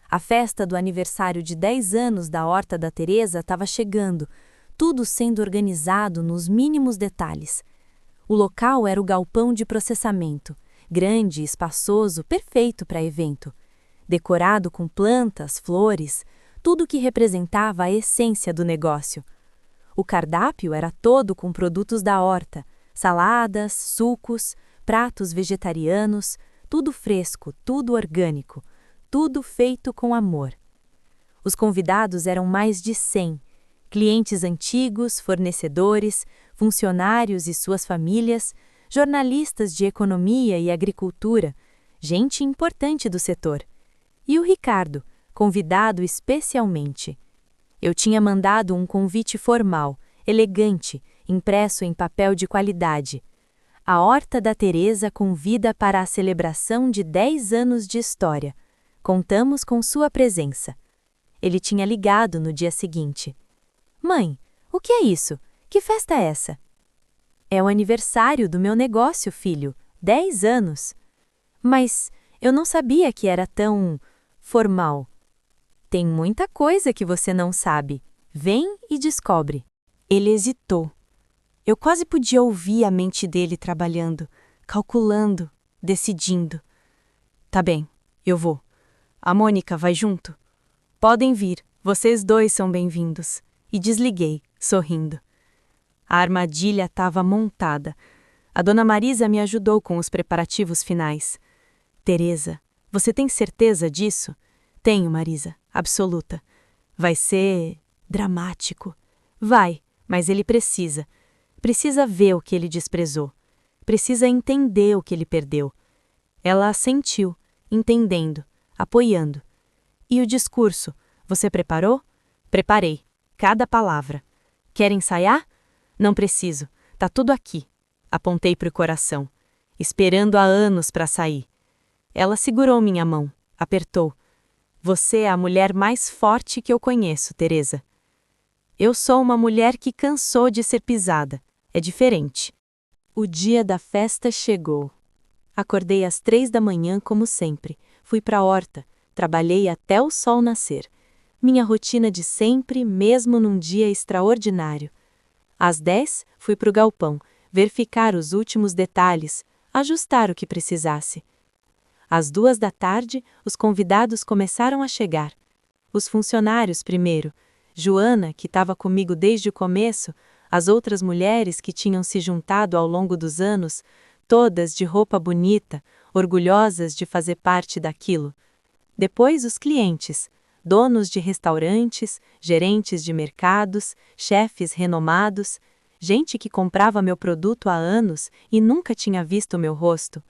A festa do aniversário de 10 anos da Horta da Teresa estava chegando, tudo sendo organizado nos mínimos detalhes. O local era o galpão de processamento, grande, espaçoso, perfeito para evento. Decorado com plantas, flores, tudo que representava a essência do negócio. O cardápio era todo com produtos da horta, saladas, sucos, pratos vegetarianos, tudo fresco, tudo orgânico. tudo feito com amor. Os convidados eram mais de 100, clientes antigos, fornecedores, funcionários e suas famílias, jornalistas de economia e agricultura, gente importante do setor. E o Ricardo, convidado especialmente. Eu tinha mandado um convite formal, elegante, impresso em papel de qualidade. A Horta da Teresa convida para a celebração de 10 anos de história. Contamos com sua presença. Ele tinha ligado no dia seguinte. Mãe, o que é isso? Que festa é essa? É o aniversário do meu negócio, filho. 10 anos. Mas eu não sabia que era tão formal. Tem muita coisa que você não sabe. Vem e descobre. Ele hesitou. Eu quase podia ouvir a mente dele trabalhando, calculando, decidindo. Tá bem, eu vou. A Mônica vai junto? Podem vir, vocês dois são bem-vindos. E desliguei, sorrindo. A armadilha estava montada. A dona Marisa me ajudou com os preparativos finais. Teresa, você tem certeza disso? Tenho, Marisa, absoluta. Vai ser dramático. Vai, mas ele precisa. Precisa ver o que ele desprezou. Precisa entender o que ele perdeu. Ela assentiu, entendendo, apoiando. E o discurso, você preparou? Preparei. Cada palavra. Quer ensaiar? Não preciso. Tá tudo aqui. Apontei para o coração. Esperando há anos para sair. Ela segurou minha mão, apertou. Você é a mulher mais forte que eu conheço, Teresa. Eu sou uma mulher que cansou de ser pisada. É diferente. O dia da festa chegou. Acordei às 3 da manhã, como sempre. Fui para a horta. Trabalhei até o sol nascer. Minha rotina de sempre, mesmo num dia extraordinário. Às 10, fui para o galpão, verificar os últimos detalhes, ajustar o que precisasse. Às 2 da tarde, os convidados começaram a chegar. Os funcionários primeiro. Joana, que estava comigo desde o começo, as outras mulheres que tinham se juntado ao longo dos anos, todas de roupa bonita, orgulhosas de fazer parte daquilo. Depois os clientes, donos de restaurantes, gerentes de mercados, chefes renomados, gente que comprava meu produto há anos e nunca tinha visto meu rosto.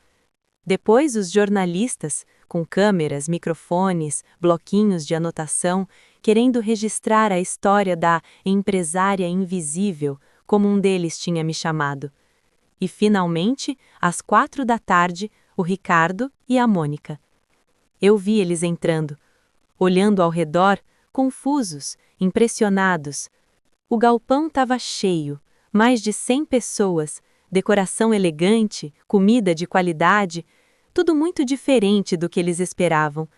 Depois os jornalistas, com câmeras, microfones, bloquinhos de anotação, querendo registrar a história da empresária invisível, como um deles tinha me chamado. E finalmente, às 4 da tarde, o Ricardo e a Mônica. Eu vi eles entrando, olhando ao redor, confusos, impressionados. O galpão estava cheio, mais de 100 pessoas, decoração elegante, comida de qualidade, tudo muito diferente do que eles esperavam.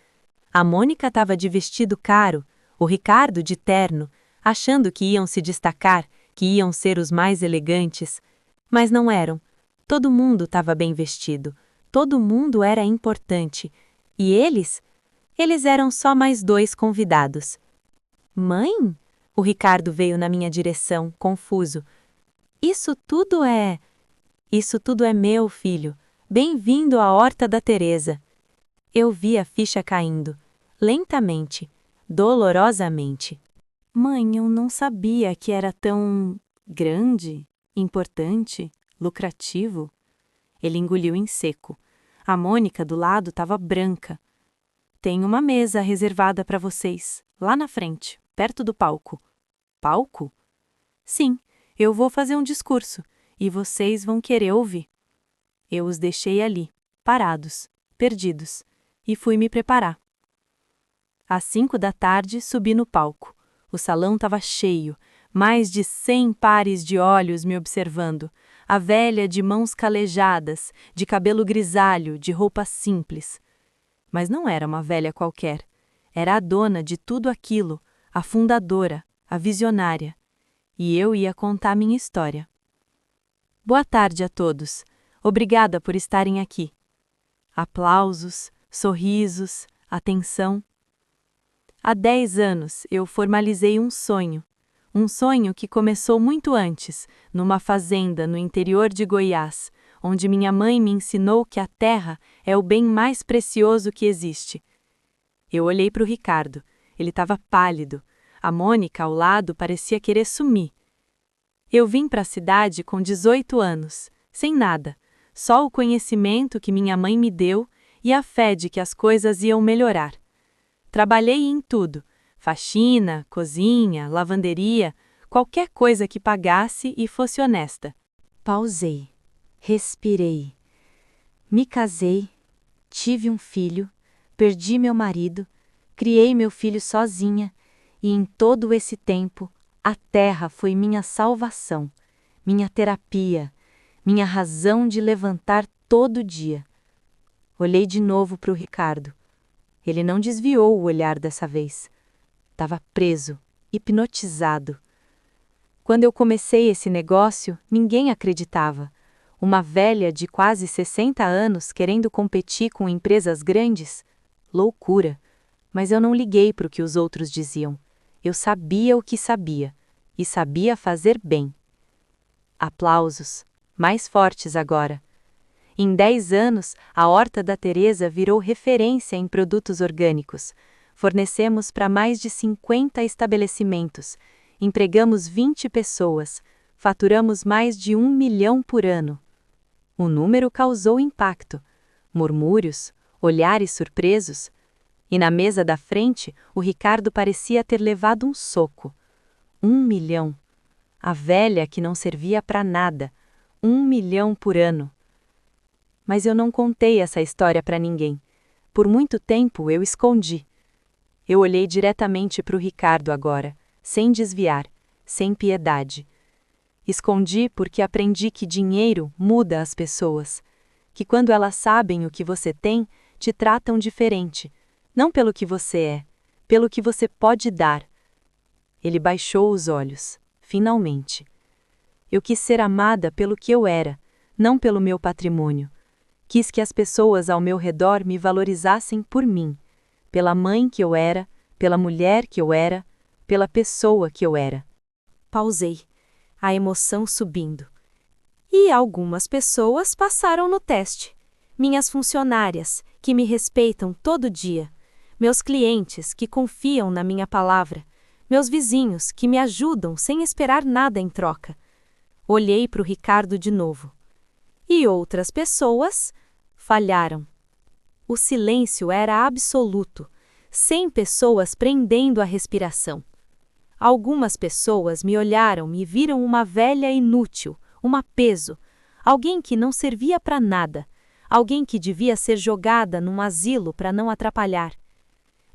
A Mônica estava de vestido caro, o Ricardo de terno, achando que iam se destacar, que iam ser os mais elegantes. Mas não eram. Todo mundo estava bem vestido, todo mundo era importante. E eles? Eles eram só mais 2 convidados. Mãe? O Ricardo veio na minha direção, confuso. Isso tudo é meu, filho. Bem-vindo à Horta da Teresa. Eu vi a ficha caindo, lentamente, dolorosamente. Mãe, eu não sabia que era tão grande, importante, lucrativo. Ele engoliu em seco. A Mônica do lado estava branca. Tem uma mesa reservada para vocês, lá na frente, perto do palco. Palco? Sim, eu vou fazer um discurso, e vocês vão querer ouvir. Eu os deixei ali, parados, perdidos, e fui me preparar. Às 5 da tarde, subi no palco. O salão estava cheio, mais de 100 pares de olhos me observando. A velha de mãos calejadas, de cabelo grisalho, de roupa simples. Mas não era uma velha qualquer. Era a dona de tudo aquilo, a fundadora, a visionária. E eu ia contar minha história. Boa tarde a todos. Obrigada por estarem aqui. Aplausos, sorrisos, atenção. Há 10 anos eu formalizei um sonho que começou muito antes, numa fazenda no interior de Goiás, onde minha mãe me ensinou que a terra é o bem mais precioso que existe. Eu olhei para o Ricardo. Ele estava pálido. A Mônica, ao lado, parecia querer sumir. Eu vim para a cidade com 18 anos, sem nada, só o conhecimento que minha mãe me deu e a fé de que as coisas iam melhorar. Trabalhei em tudo: faxina, cozinha, lavanderia, qualquer coisa que pagasse e fosse honesta. Pausei. Respirei. Me casei. Tive um filho. Perdi meu marido. Criei meu filho sozinha. E em todo esse tempo, a terra foi minha salvação, minha terapia, minha razão de levantar todo dia. Olhei de novo para o Ricardo. Ele não desviou o olhar dessa vez. Estava preso, hipnotizado. Quando eu comecei esse negócio, ninguém acreditava. Uma velha de quase 60 anos querendo competir com empresas grandes? Loucura. Mas eu não liguei para o que os outros diziam. Eu sabia o que sabia. E sabia fazer bem. Aplausos, mais fortes agora. Em 10 anos, a Horta da Teresa virou referência em produtos orgânicos. Fornecemos para mais de 50 estabelecimentos. Empregamos 20 pessoas. Faturamos mais de 1 milhão por ano. O número causou impacto. Murmúrios, olhares surpresos. E na mesa da frente, o Ricardo parecia ter levado um soco. 1 milhão. A velha que não servia para nada. 1 milhão por ano. Mas eu não contei essa história para ninguém. Por muito tempo eu escondi. Eu olhei diretamente para o Ricardo agora, sem desviar, sem piedade. Escondi porque aprendi que dinheiro muda as pessoas. Que quando elas sabem o que você tem, te tratam diferente. Não pelo que você é, pelo que você pode dar. Ele baixou os olhos, finalmente. Eu quis ser amada pelo que eu era, não pelo meu patrimônio. Quis que as pessoas ao meu redor me valorizassem por mim, pela mãe que eu era, pela mulher que eu era, pela pessoa que eu era. Pausei, a emoção subindo. E algumas pessoas passaram no teste. Minhas funcionárias, que me respeitam todo dia. Meus clientes, que confiam na minha palavra. Meus vizinhos, que me ajudam sem esperar nada em troca. Olhei para o Ricardo de novo. E outras pessoas falharam. O silêncio era absoluto, 100 pessoas prendendo a respiração. Algumas pessoas me olharam e viram uma velha inútil, uma peso, alguém que não servia para nada, alguém que devia ser jogada num asilo para não atrapalhar.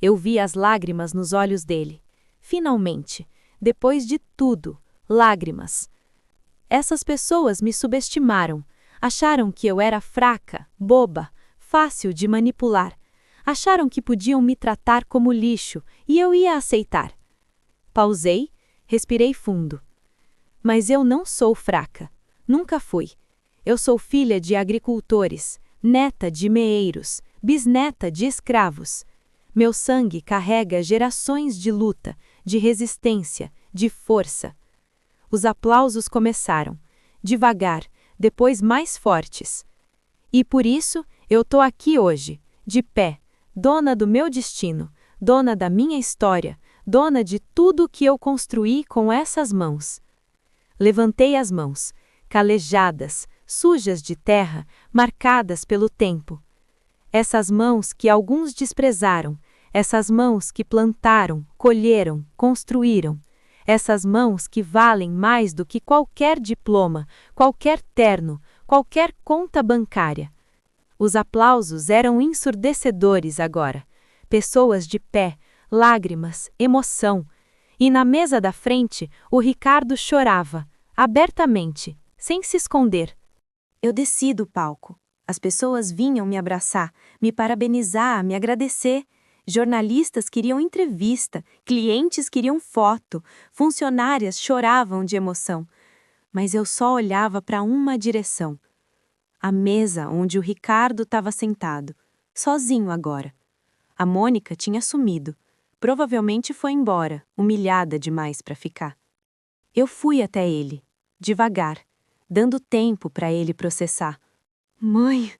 Eu vi as lágrimas nos olhos dele. Finalmente, depois de tudo, lágrimas. Essas pessoas me subestimaram. Acharam que eu era fraca, boba, fácil de manipular. Acharam que podiam me tratar como lixo e eu ia aceitar. Pausei, respirei fundo. Mas eu não sou fraca. Nunca fui. Eu sou filha de agricultores, neta de meeiros, bisneta de escravos. Meu sangue carrega gerações de luta, de resistência, de força. Os aplausos começaram, devagar, depois mais fortes. E por isso eu tô aqui hoje, de pé, dona do meu destino, dona da minha história, dona de tudo que eu construí com essas mãos. Levantei as mãos, calejadas, sujas de terra, marcadas pelo tempo. Essas mãos que alguns desprezaram, essas mãos que plantaram, colheram, construíram. Essas mãos que valem mais do que qualquer diploma, qualquer terno, qualquer conta bancária. Os aplausos eram ensurdecedores agora. Pessoas de pé, lágrimas, emoção. E na mesa da frente, o Ricardo chorava, abertamente, sem se esconder. Eu desci do palco. As pessoas vinham me abraçar, me parabenizar, me agradecer. Jornalistas queriam entrevista, clientes queriam foto, funcionárias choravam de emoção. Mas eu só olhava para uma direção. A mesa onde o Ricardo estava sentado, sozinho agora. A Mônica tinha sumido. Provavelmente foi embora, humilhada demais para ficar. Eu fui até ele, devagar, dando tempo para ele processar. Mãe!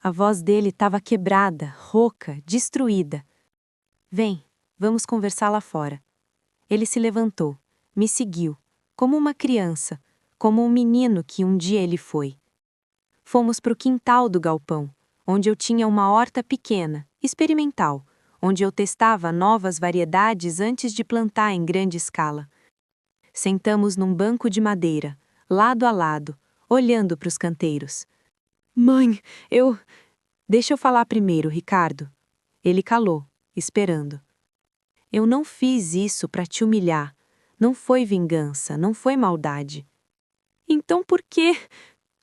A voz dele estava quebrada, rouca, destruída. Vem, vamos conversar lá fora. Ele se levantou, me seguiu, como uma criança, como um menino que um dia ele foi. Fomos para o quintal do galpão, onde eu tinha uma horta pequena, experimental, onde eu testava novas variedades antes de plantar em grande escala. Sentamos num banco de madeira, lado a lado, olhando para os canteiros. Mãe, Deixa eu falar primeiro, Ricardo. Ele calou, esperando. Eu não fiz isso para te humilhar. Não foi vingança, não foi maldade. Então por quê?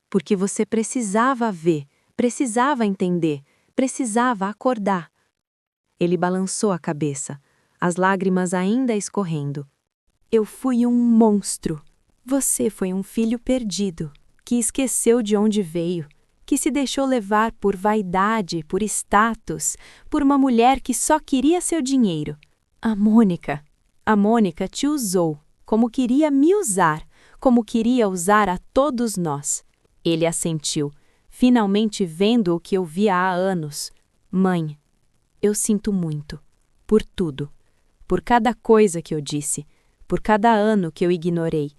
Porque você precisava ver, precisava entender, precisava acordar. Ele balançou a cabeça, as lágrimas ainda escorrendo. Eu fui um monstro. Você foi um filho perdido, que esqueceu de onde veio, que se deixou levar por vaidade, por status, por uma mulher que só queria seu dinheiro. A Mônica te usou, como queria me usar, como queria usar a todos nós. Ele assentiu, finalmente vendo o que eu via há anos. Mãe, eu sinto muito, por tudo, por cada coisa que eu disse, por cada ano que eu ignorei,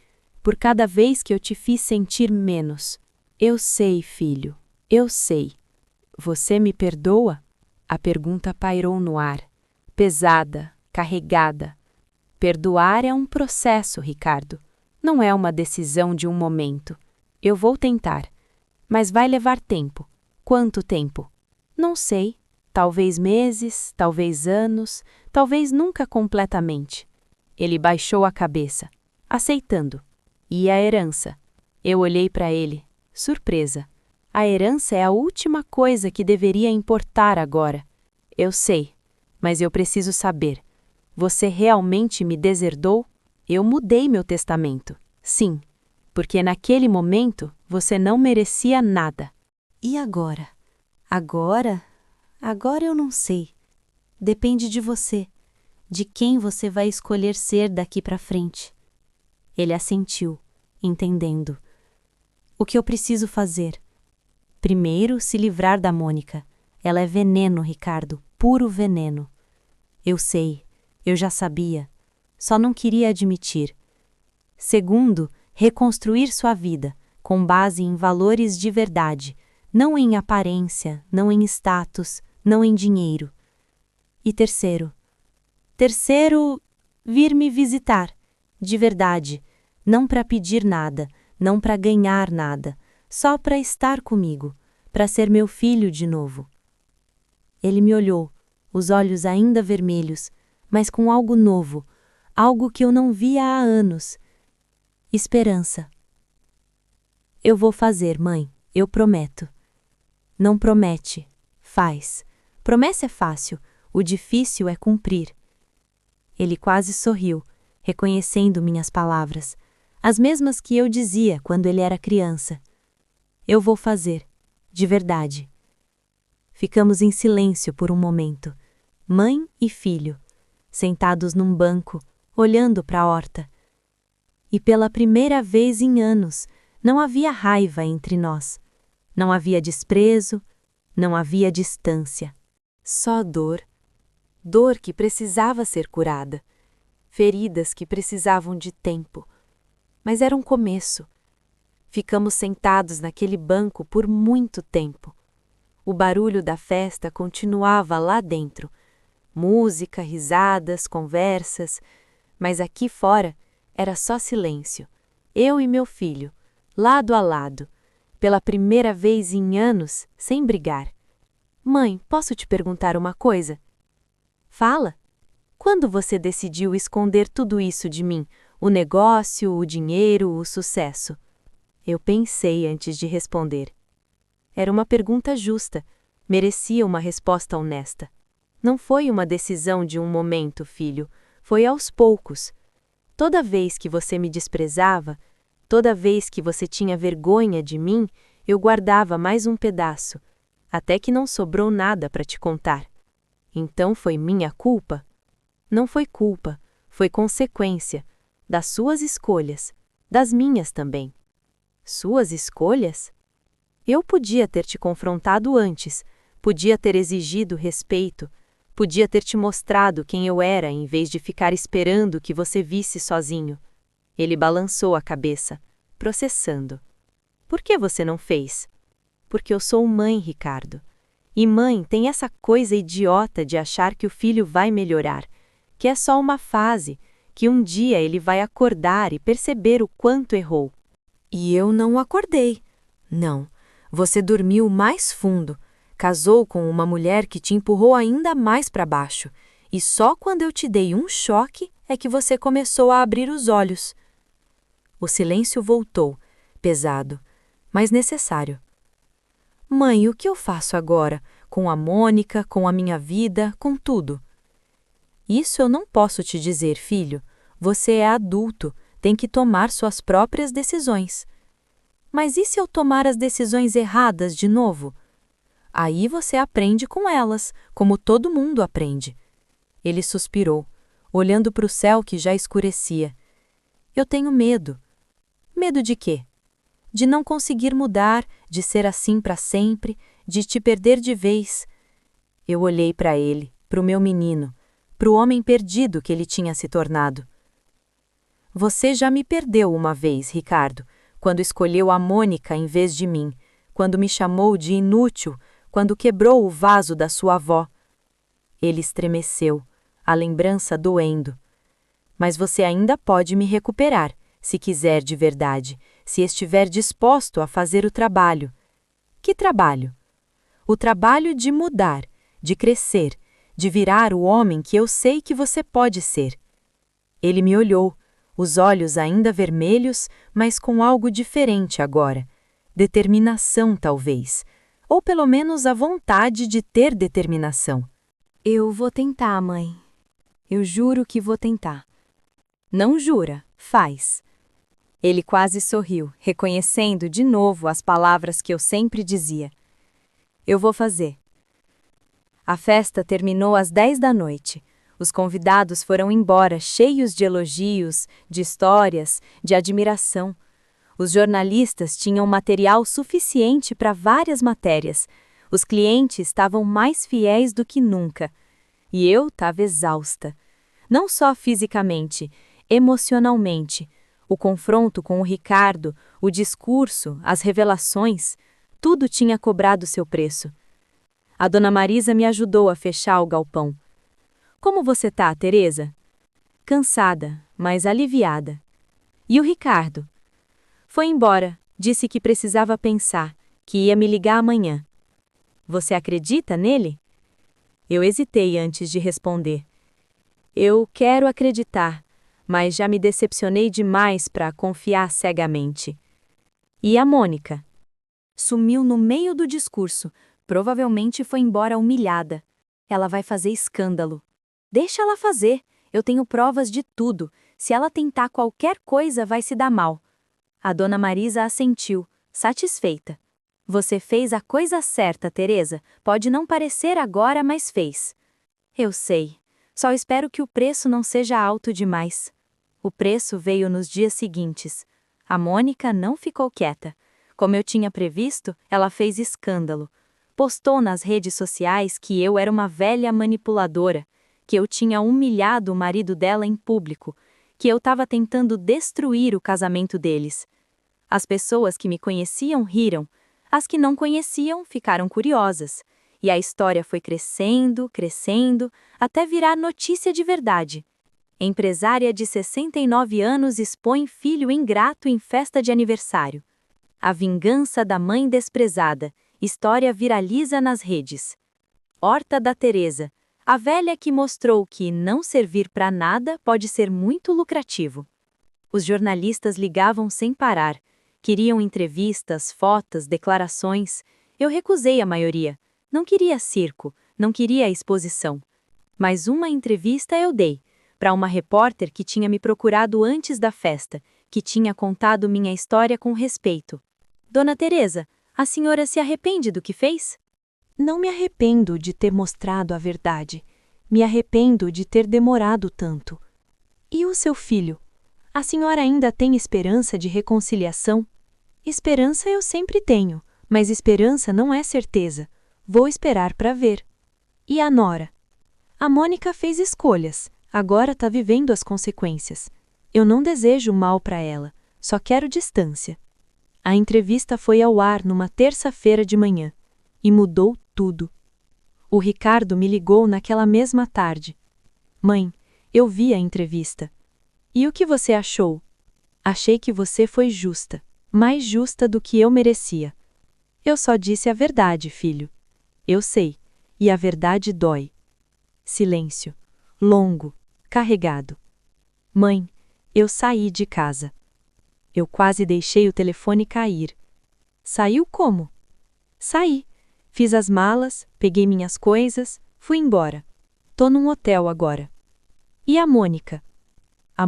por cada vez que eu te fiz sentir menos. Eu sei, filho, eu sei. Você me perdoa? A pergunta pairou no ar, pesada, carregada. Perdoar é um processo, Ricardo. Não é uma decisão de um momento. Eu vou tentar, mas vai levar tempo. Quanto tempo? Não sei. Talvez meses, talvez anos, talvez nunca completamente. Ele baixou a cabeça, aceitando. E a herança? Eu olhei para ele, surpresa. A herança é a última coisa que deveria importar agora. Eu sei, mas eu preciso saber. Você realmente me deserdou? Eu mudei meu testamento. Sim, porque naquele momento você não merecia nada. E agora? Agora eu não sei. Depende de você, de quem você vai escolher ser daqui para frente. Ele assentiu, entendendo. O que eu preciso fazer? Primeiro, se livrar da Mônica. Ela é veneno, Ricardo, puro veneno. Eu sei, eu já sabia, só não queria admitir. Segundo, reconstruir sua vida, com base em valores de verdade, não em aparência, não em status, não em dinheiro. E terceiro, vir me visitar, de verdade, não para pedir nada, não para ganhar nada, só para estar comigo, para ser meu filho de novo. Ele me olhou, os olhos ainda vermelhos, mas com algo novo, algo que eu não via há anos. Esperança. Eu vou fazer, mãe, eu prometo. Não promete, faz. Promessa é fácil, o difícil é cumprir. Ele quase sorriu, reconhecendo minhas palavras, as mesmas que eu dizia quando ele era criança. Eu vou fazer, de verdade. Ficamos em silêncio por um momento, mãe e filho, sentados num banco, olhando para a horta. E pela primeira vez em anos, não havia raiva entre nós. Não havia desprezo, não havia distância. Só dor. Dor que precisava ser curada. Feridas que precisavam de tempo. Mas era um começo. Ficamos sentados naquele banco por muito tempo. O barulho da festa continuava lá dentro. Música, risadas, conversas. Mas aqui fora era só silêncio. Eu e meu filho, lado a lado, pela primeira vez em anos, sem brigar. Mãe, posso te perguntar uma coisa? Fala. Quando você decidiu esconder tudo isso de mim? O negócio, o dinheiro, o sucesso? Eu pensei antes de responder. Era uma pergunta justa, merecia uma resposta honesta. Não foi uma decisão de um momento, filho, foi aos poucos. Toda vez que você me desprezava, toda vez que você tinha vergonha de mim, eu guardava mais um pedaço, até que não sobrou nada para te contar. Então foi minha culpa? Não foi culpa, foi consequência das suas escolhas, das minhas também. Suas escolhas? Eu podia ter te confrontado antes, podia ter exigido respeito, Podia ter te mostrado quem eu era em vez de ficar esperando que você visse sozinho. Ele balançou a cabeça, processando. Por que você não fez? Porque eu sou mãe, Ricardo. E mãe tem essa coisa idiota de achar que o filho vai melhorar, que é só uma fase, que um dia ele vai acordar e perceber o quanto errou. E eu não acordei. Não, você dormiu mais fundo. Casou com uma mulher que te empurrou ainda mais para baixo. E só quando eu te dei um choque é que você começou a abrir os olhos. O silêncio voltou, pesado, mas necessário. Mãe, o que eu faço agora? Com a Mônica, com a minha vida, com tudo? Isso eu não posso te dizer, filho. Você é adulto, tem que tomar suas próprias decisões. Mas e se eu tomar as decisões erradas de novo? Aí você aprende com elas, como todo mundo aprende. Ele suspirou, olhando para o céu que já escurecia. Eu tenho medo. Medo de quê? De não conseguir mudar, de ser assim para sempre, de te perder de vez. Eu olhei para ele, para o meu menino, para o homem perdido que ele tinha se tornado. Você já me perdeu uma vez, Ricardo, quando escolheu a Mônica em vez de mim, quando me chamou de inútil, quando quebrou o vaso da sua avó. Ele estremeceu, a lembrança doendo. Mas você ainda pode me recuperar, se quiser de verdade, se estiver disposto a fazer o trabalho. Que trabalho? O trabalho de mudar, de crescer, de virar o homem que eu sei que você pode ser. Ele me olhou, os olhos ainda vermelhos, mas com algo diferente agora. Determinação, talvez. Ou pelo menos a vontade de ter determinação. Eu vou tentar, mãe. Eu juro que vou tentar. Não jura, faz. Ele quase sorriu, reconhecendo de novo as palavras que eu sempre dizia. Eu vou fazer. A festa terminou às 10 da noite. Os convidados foram embora cheios de elogios, de histórias, de admiração. Os jornalistas tinham material suficiente para várias matérias. Os clientes estavam mais fiéis do que nunca. E eu estava exausta. Não só fisicamente, emocionalmente. O confronto com o Ricardo, o discurso, as revelações, tudo tinha cobrado seu preço. A dona Marisa me ajudou a fechar o galpão. Como você tá, Teresa? Cansada, mas aliviada. E o Ricardo? Foi embora, disse que precisava pensar, que ia me ligar amanhã. Você acredita nele? Eu hesitei antes de responder. Eu quero acreditar, mas já me decepcionei demais para confiar cegamente. E a Mônica? Sumiu no meio do discurso, provavelmente foi embora humilhada. Ela vai fazer escândalo. Deixa ela fazer, eu tenho provas de tudo. Se ela tentar qualquer coisa, vai se dar mal. A dona Marisa assentiu, satisfeita. Você fez a coisa certa, Teresa. Pode não parecer agora, mas fez. Eu sei. Só espero que o preço não seja alto demais. O preço veio nos dias seguintes. A Mônica não ficou quieta. Como eu tinha previsto, ela fez escândalo. Postou nas redes sociais que eu era uma velha manipuladora, que eu tinha humilhado o marido dela em público, que eu estava tentando destruir o casamento deles. As pessoas que me conheciam riram, as que não conheciam ficaram curiosas, e a história foi crescendo, crescendo, até virar notícia de verdade. Empresária de 69 anos expõe filho ingrato em festa de aniversário. A vingança da mãe desprezada, história viraliza nas redes. Horta da Teresa, a velha que mostrou que não servir para nada pode ser muito lucrativo. Os jornalistas ligavam sem parar. Queriam entrevistas, fotos, declarações. Eu recusei a maioria. Não queria circo, não queria exposição. Mas uma entrevista eu dei, para uma repórter que tinha me procurado antes da festa, que tinha contado minha história com respeito. Dona Teresa, a senhora se arrepende do que fez? Não me arrependo de ter mostrado a verdade. Me arrependo de ter demorado tanto. E o seu filho? A senhora ainda tem esperança de reconciliação? Esperança eu sempre tenho, mas esperança não é certeza. Vou esperar para ver. E a nora? A Mônica fez escolhas, agora está vivendo as consequências. Eu não desejo mal para ela, só quero distância. A entrevista foi ao ar numa terça-feira de manhã. E mudou tudo. O Ricardo me ligou naquela mesma tarde. Mãe, eu vi a entrevista. E o que você achou? Achei que você foi justa, mais justa do que eu merecia. Eu só disse a verdade, filho. Eu sei, e a verdade dói. Silêncio. Longo, carregado. Mãe, eu saí de casa. Eu quase deixei o telefone cair. Saiu como? Saí. Fiz as malas, peguei minhas coisas, fui embora. Tô num hotel agora. E a Mônica? A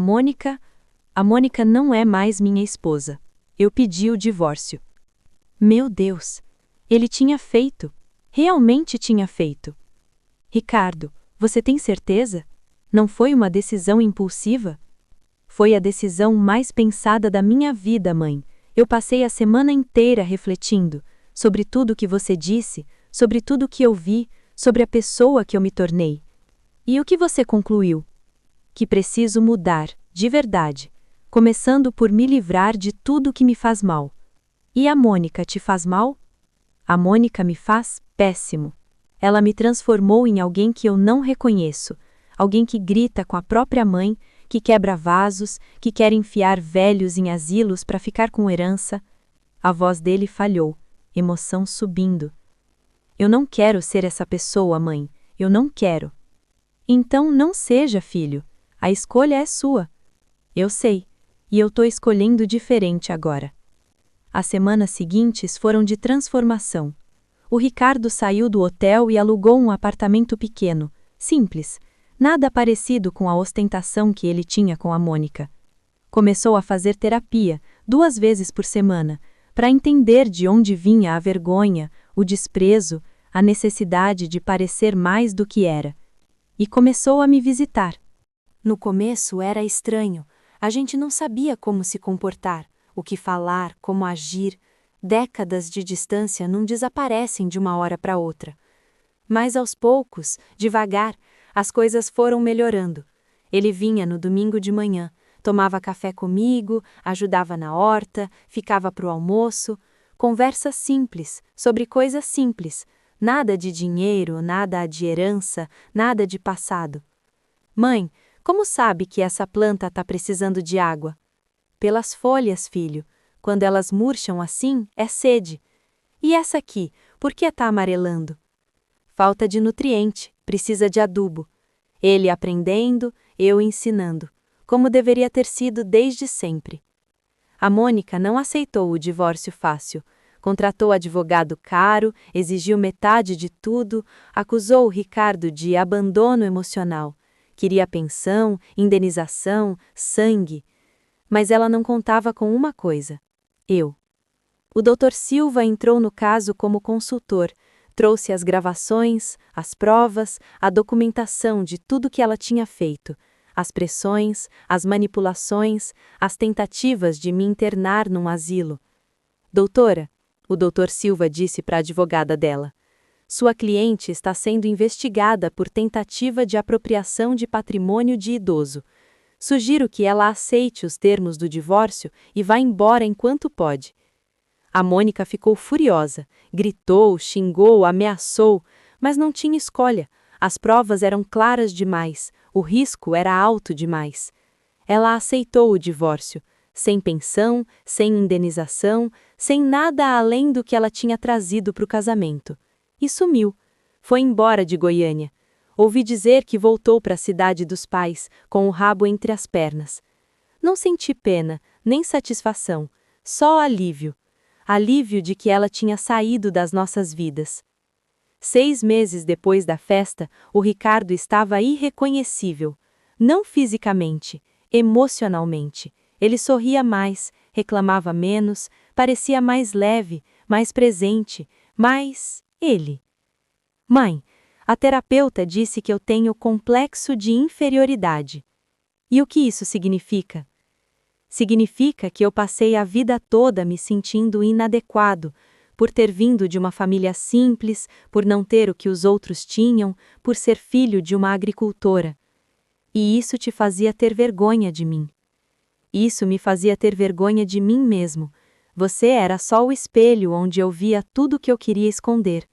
Mônica não é mais minha esposa. Eu pedi o divórcio. Meu Deus! Ele tinha feito. Realmente tinha feito. Ricardo, você tem certeza? Não foi uma decisão impulsiva? Foi a decisão mais pensada da minha vida, mãe. Eu passei a semana inteira refletindo sobre tudo que você disse, sobre tudo que eu vi, sobre a pessoa que eu me tornei. E o que você concluiu? Que preciso mudar, de verdade, começando por me livrar de tudo que me faz mal. E a Mônica te faz mal? A Mônica me faz péssimo. Ela me transformou em alguém que eu não reconheço, alguém que grita com a própria mãe, que quebra vasos, que quer enfiar velhos em asilos para ficar com herança. A voz dele falhou, emoção subindo. Eu não quero ser essa pessoa, mãe. Eu não quero. Então não seja, filho. A escolha é sua. Eu sei. E eu tô escolhendo diferente agora. As semanas seguintes foram de transformação. O Ricardo saiu do hotel e alugou um apartamento pequeno, simples, nada parecido com a ostentação que ele tinha com a Mônica. Começou a fazer terapia, 2 vezes por semana, para entender de onde vinha a vergonha, o desprezo, a necessidade de parecer mais do que era. E começou a me visitar. No começo era estranho, a gente não sabia como se comportar, o que falar, como agir. Décadas de distância não desaparecem de uma hora para outra. Mas aos poucos, devagar, as coisas foram melhorando. Ele vinha no domingo de manhã, tomava café comigo, ajudava na horta, ficava para o almoço. Conversa simples, sobre coisas simples, nada de dinheiro, nada de herança, nada de passado. Mãe, como sabe que essa planta está precisando de água? Pelas folhas, filho. Quando elas murcham assim, é sede. E essa aqui, por que está amarelando? Falta de nutriente, precisa de adubo. Ele aprendendo, eu ensinando, como deveria ter sido desde sempre. A Mônica não aceitou o divórcio fácil. Contratou advogado caro, exigiu metade de tudo, acusou o Ricardo de abandono emocional. Queria pensão, indenização, sangue. Mas ela não contava com uma coisa. Eu. O Dr. Silva entrou no caso como consultor, trouxe as gravações, as provas, a documentação de tudo que ela tinha feito, as pressões, as manipulações, as tentativas de me internar num asilo. Doutora, o Dr. Silva disse para a advogada dela, sua cliente está sendo investigada por tentativa de apropriação de patrimônio de idoso. Sugiro que ela aceite os termos do divórcio e vá embora enquanto pode. A Mônica ficou furiosa, gritou, xingou, ameaçou, mas não tinha escolha. As provas eram claras demais, o risco era alto demais. Ela aceitou o divórcio, sem pensão, sem indenização, sem nada além do que ela tinha trazido para o casamento. E sumiu. Foi embora de Goiânia. Ouvi dizer que voltou para a cidade dos pais, com o rabo entre as pernas. Não senti pena, nem satisfação, só alívio. Alívio de que ela tinha saído das nossas vidas. 6 meses depois da festa, o Ricardo estava irreconhecível. Não fisicamente, emocionalmente. Ele sorria mais, reclamava menos, parecia mais leve, mais presente, mais ele. Mãe, a terapeuta disse que eu tenho complexo de inferioridade. E o que isso significa? Significa que eu passei a vida toda me sentindo inadequado, por ter vindo de uma família simples, por não ter o que os outros tinham, por ser filho de uma agricultora. E isso te fazia ter vergonha de mim. Isso me fazia ter vergonha de mim mesmo. Você era só o espelho onde eu via tudo o que eu queria esconder.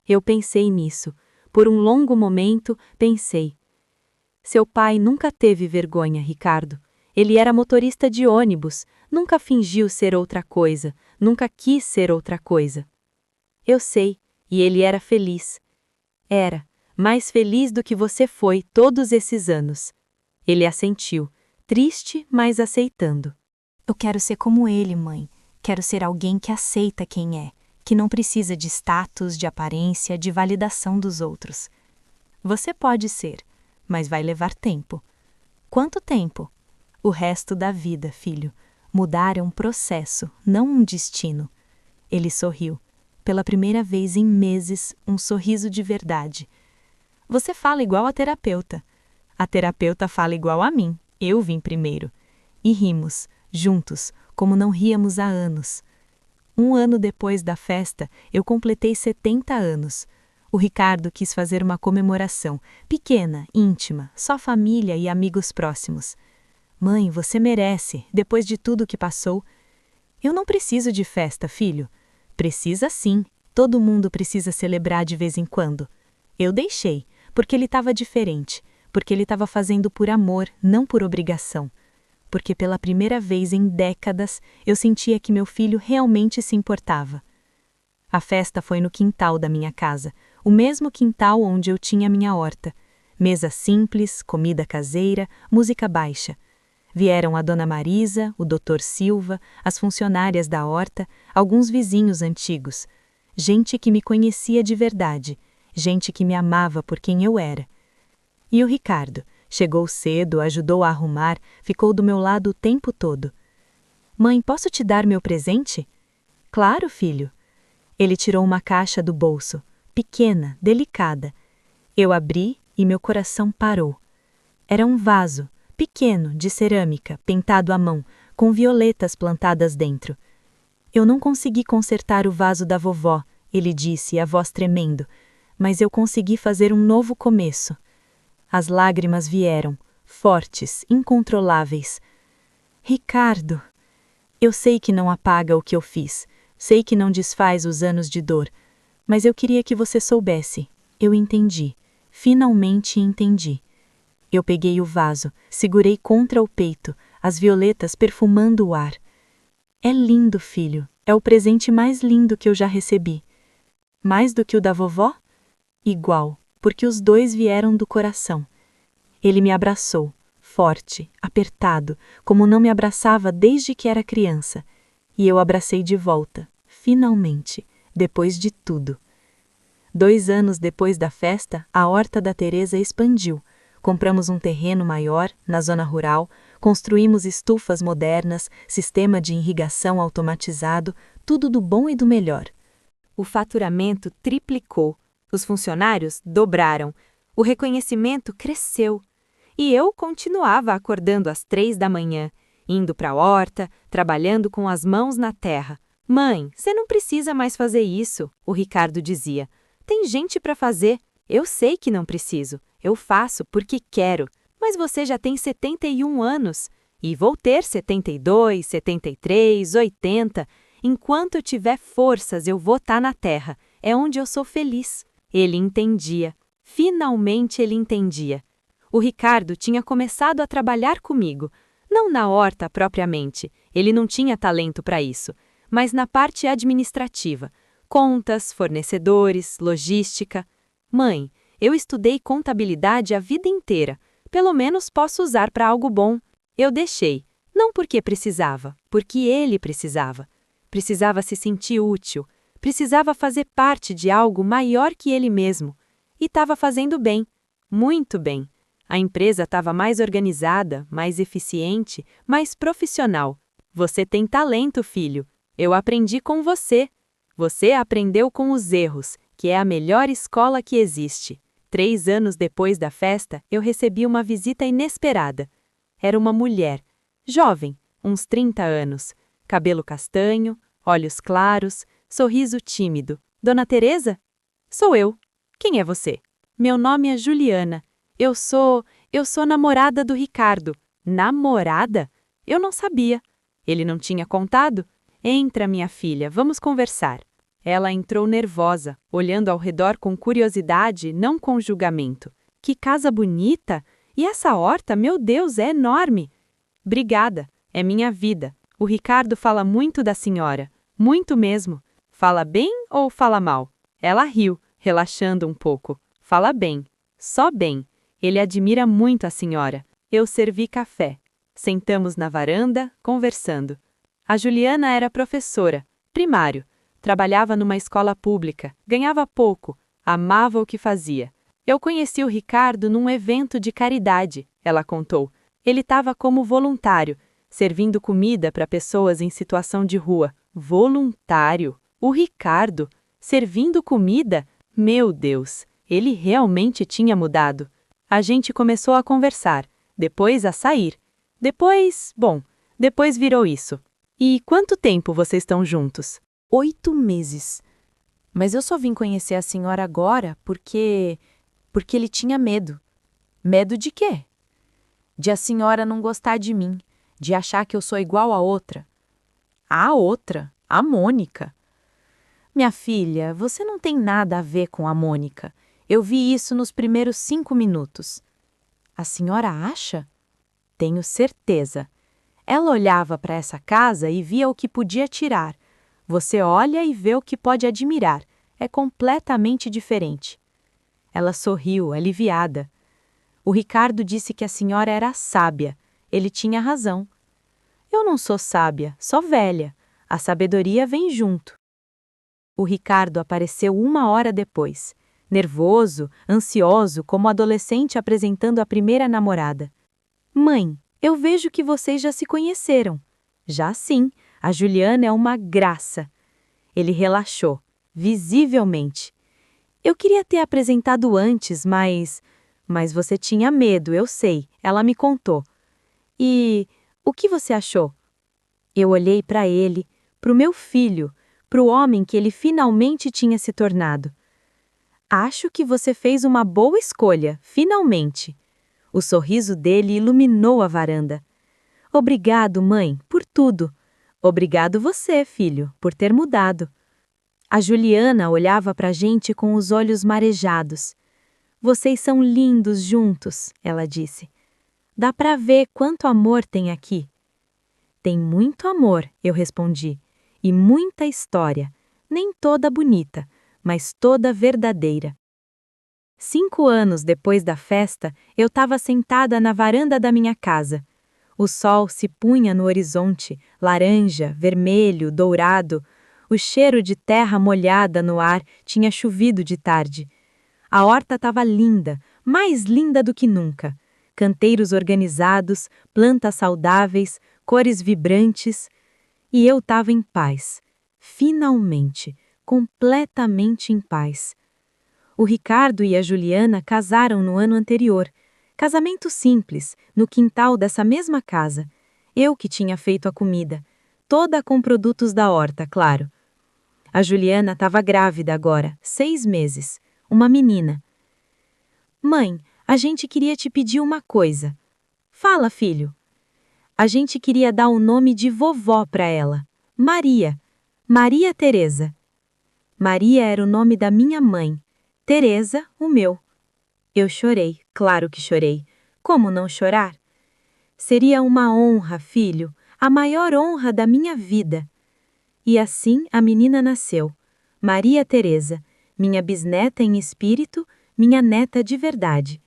Eu pensei nisso. Por um longo momento, pensei. Seu pai nunca teve vergonha, Ricardo. Ele era motorista de ônibus, nunca fingiu ser outra coisa, nunca quis ser outra coisa. Eu sei, e ele era feliz. Era, mais feliz do que você foi todos esses anos. Ele assentiu, triste, mas aceitando. Eu quero ser como ele, mãe. Quero ser alguém que aceita quem é, que não precisa de status, de aparência, de validação dos outros. Você pode ser, mas vai levar tempo. Quanto tempo? O resto da vida, filho. Mudar é um processo, não um destino. Ele sorriu. Pela primeira vez em meses, um sorriso de verdade. Você fala igual a terapeuta. A terapeuta fala igual a mim. Eu vim primeiro. E rimos, juntos, como não ríamos há anos. 1 ano depois da festa, eu completei 70 anos. O Ricardo quis fazer uma comemoração, pequena, íntima, só família e amigos próximos. Mãe, você merece, depois de tudo que passou. Eu não preciso de festa, filho. Precisa sim, todo mundo precisa celebrar de vez em quando. Eu deixei, porque ele estava diferente, porque ele estava fazendo por amor, não por obrigação. Porque pela primeira vez em décadas, eu sentia que meu filho realmente se importava. A festa foi no quintal da minha casa, o mesmo quintal onde eu tinha minha horta. Mesa simples, comida caseira, música baixa. Vieram a Dona Marisa, o Dr. Silva, as funcionárias da horta, alguns vizinhos antigos. Gente que me conhecia de verdade, gente que me amava por quem eu era. E o Ricardo? Chegou cedo, ajudou a arrumar, ficou do meu lado o tempo todo. Mãe, posso te dar meu presente? Claro, filho. Ele tirou uma caixa do bolso, pequena, delicada. Eu abri e meu coração parou. Era um vaso, pequeno, de cerâmica, pintado à mão, com violetas plantadas dentro. Eu não consegui consertar o vaso da vovó, ele disse, a voz tremendo, mas eu consegui fazer um novo começo. As lágrimas vieram, fortes, incontroláveis. Ricardo! Eu sei que não apaga o que eu fiz, sei que não desfaz os anos de dor, mas eu queria que você soubesse. Eu entendi. Finalmente entendi. Eu peguei o vaso, segurei contra o peito, as violetas perfumando o ar. É lindo, filho. É o presente mais lindo que eu já recebi. Mais do que o da vovó? Igual, porque os dois vieram do coração. Ele me abraçou, forte, apertado, como não me abraçava desde que era criança. E eu abracei de volta, finalmente, depois de tudo. 2 anos depois da festa, a horta da Teresa expandiu. Compramos um terreno maior, na zona rural, construímos estufas modernas, sistema de irrigação automatizado, tudo do bom e do melhor. O faturamento triplicou, os funcionários dobraram, o reconhecimento cresceu. E eu continuava acordando às 3 da manhã, indo para a horta, trabalhando com as mãos na terra. Mãe, você não precisa mais fazer isso, o Ricardo dizia. Tem gente para fazer. Eu sei que não preciso. Eu faço porque quero. Mas você já tem 71 anos. E vou ter 72, 73, 80. Enquanto eu tiver forças, eu vou estar na terra. É onde eu sou feliz. Ele entendia. Finalmente ele entendia. O Ricardo tinha começado a trabalhar comigo. Não na horta propriamente. Ele não tinha talento para isso. Mas na parte administrativa. Contas, fornecedores, logística. Mãe, eu estudei contabilidade a vida inteira. Pelo menos posso usar para algo bom. Eu deixei. Não porque precisava, porque ele precisava. Precisava se sentir útil. Precisava fazer parte de algo maior que ele mesmo. E estava fazendo bem. Muito bem. A empresa estava mais organizada, mais eficiente, mais profissional. Você tem talento, filho. Eu aprendi com você. Você aprendeu com os erros, que é a melhor escola que existe. 3 anos depois da festa, eu recebi uma visita inesperada. Era uma mulher, jovem, uns 30 anos, cabelo castanho, olhos claros, sorriso tímido. Dona Teresa? Sou eu. Quem é você? Meu nome é Juliana. Eu sou namorada do Ricardo. Namorada? Eu não sabia. Ele não tinha contado? Entra, minha filha, vamos conversar. Ela entrou nervosa, olhando ao redor com curiosidade, não com julgamento. Que casa bonita! E essa horta, meu Deus, é enorme! Obrigada, é minha vida. O Ricardo fala muito da senhora, muito mesmo. Fala bem ou fala mal? Ela riu, relaxando um pouco. Fala bem, só bem. Ele admira muito a senhora. Eu servi café. Sentamos na varanda, conversando. A Juliana era professora, primário. Trabalhava numa escola pública, ganhava pouco, amava o que fazia. Eu conheci o Ricardo num evento de caridade, ela contou. Ele estava como voluntário, servindo comida para pessoas em situação de rua. Voluntário? O Ricardo? Servindo comida? Meu Deus, ele realmente tinha mudado. A gente começou a conversar, depois a sair. Depois virou isso. E quanto tempo vocês estão juntos? 8 meses. Mas eu só vim conhecer a senhora agora porque ele tinha medo. Medo de quê? De a senhora não gostar de mim, de achar que eu sou igual a outra. A outra? A Mônica. Minha filha, você não tem nada a ver com a Mônica. Eu vi isso nos primeiros 5 minutos. A senhora acha? Tenho certeza. Ela olhava para essa casa e via o que podia tirar. Você olha e vê o que pode admirar. É completamente diferente. Ela sorriu, aliviada. O Ricardo disse que a senhora era sábia. Ele tinha razão. Eu não sou sábia, só velha. A sabedoria vem junto. O Ricardo apareceu 1 hora depois, nervoso, ansioso, como adolescente apresentando a primeira namorada. Mãe, eu vejo que vocês já se conheceram. Já sim, a Juliana é uma graça. Ele relaxou, visivelmente. Eu queria ter apresentado antes, mas você tinha medo, eu sei, ela me contou. E o que você achou? Eu olhei para ele, para o meu filho, para o homem que ele finalmente tinha se tornado. Acho que você fez uma boa escolha, finalmente. O sorriso dele iluminou a varanda. Obrigado, mãe, por tudo. Obrigado você, filho, por ter mudado. A Juliana olhava para a gente com os olhos marejados. Vocês são lindos juntos, ela disse. Dá para ver quanto amor tem aqui. Tem muito amor, eu respondi, e muita história, nem toda bonita, mas toda verdadeira. 5 anos depois da festa, eu estava sentada na varanda da minha casa. O sol se punha no horizonte, laranja, vermelho, dourado. O cheiro de terra molhada no ar tinha chovido de tarde. A horta estava linda, mais linda do que nunca. Canteiros organizados, plantas saudáveis, cores vibrantes. E eu estava em paz. Finalmente, completamente em paz. O Ricardo e a Juliana casaram no ano anterior. Casamento simples, no quintal dessa mesma casa. Eu que tinha feito a comida. Toda com produtos da horta, claro. A Juliana estava grávida agora, 6 meses. Uma menina. Mãe, a gente queria te pedir uma coisa. Fala, filho. A gente queria dar o nome de vovó para ela. Maria. Maria Teresa. Maria era o nome da minha mãe. Teresa, o meu. Eu chorei, claro que chorei. Como não chorar? Seria uma honra, filho, a maior honra da minha vida. E assim a menina nasceu. Maria Teresa, minha bisneta em espírito, minha neta de verdade.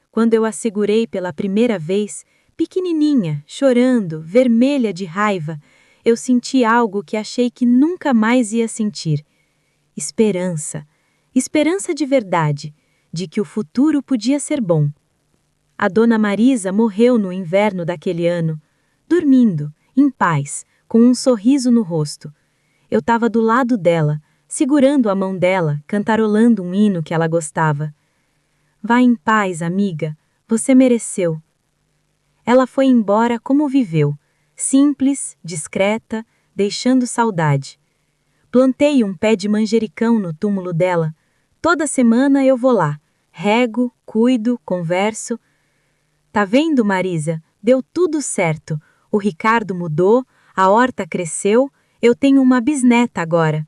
Quando eu a segurei pela primeira vez, pequenininha, chorando, vermelha de raiva, eu senti algo que achei que nunca mais ia sentir. Esperança. Esperança de verdade, de que o futuro podia ser bom. A dona Marisa morreu no inverno daquele ano, dormindo, em paz, com um sorriso no rosto. Eu estava do lado dela, segurando a mão dela, cantarolando um hino que ela gostava. Vá em paz, amiga, você mereceu. Ela foi embora como viveu, simples, discreta, deixando saudade. Plantei um pé de manjericão no túmulo dela. Toda semana eu vou lá. Rego, cuido, converso. Tá vendo, Marisa? Deu tudo certo. O Ricardo mudou, a horta cresceu, eu tenho uma bisneta agora.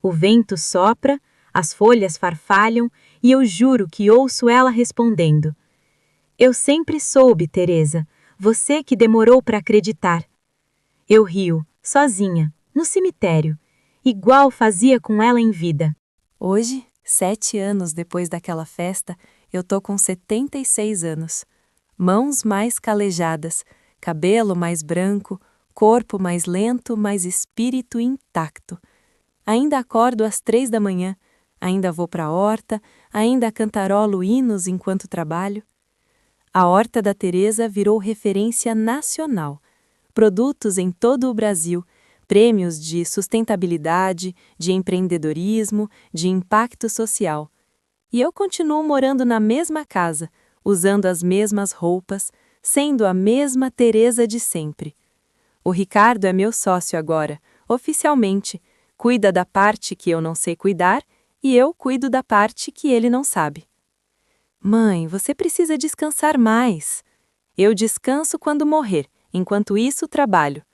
O vento sopra, as folhas farfalham e eu juro que ouço ela respondendo. Eu sempre soube, Teresa, você que demorou para acreditar. Eu rio, sozinha, no cemitério, igual fazia com ela em vida. Hoje, 7 anos depois daquela festa, eu tô com 76 anos. Mãos mais calejadas, cabelo mais branco, corpo mais lento, mas espírito intacto. Ainda acordo às 3 da manhã, ainda vou para a horta, ainda cantarolo hinos enquanto trabalho. A horta da Teresa virou referência nacional. Produtos em todo o Brasil, prêmios de sustentabilidade, de empreendedorismo, de impacto social. E eu continuo morando na mesma casa, usando as mesmas roupas, sendo a mesma Teresa de sempre. O Ricardo é meu sócio agora, oficialmente. Cuida da parte que eu não sei cuidar e eu cuido da parte que ele não sabe. Mãe, você precisa descansar mais. Eu descanso quando morrer, enquanto isso trabalho.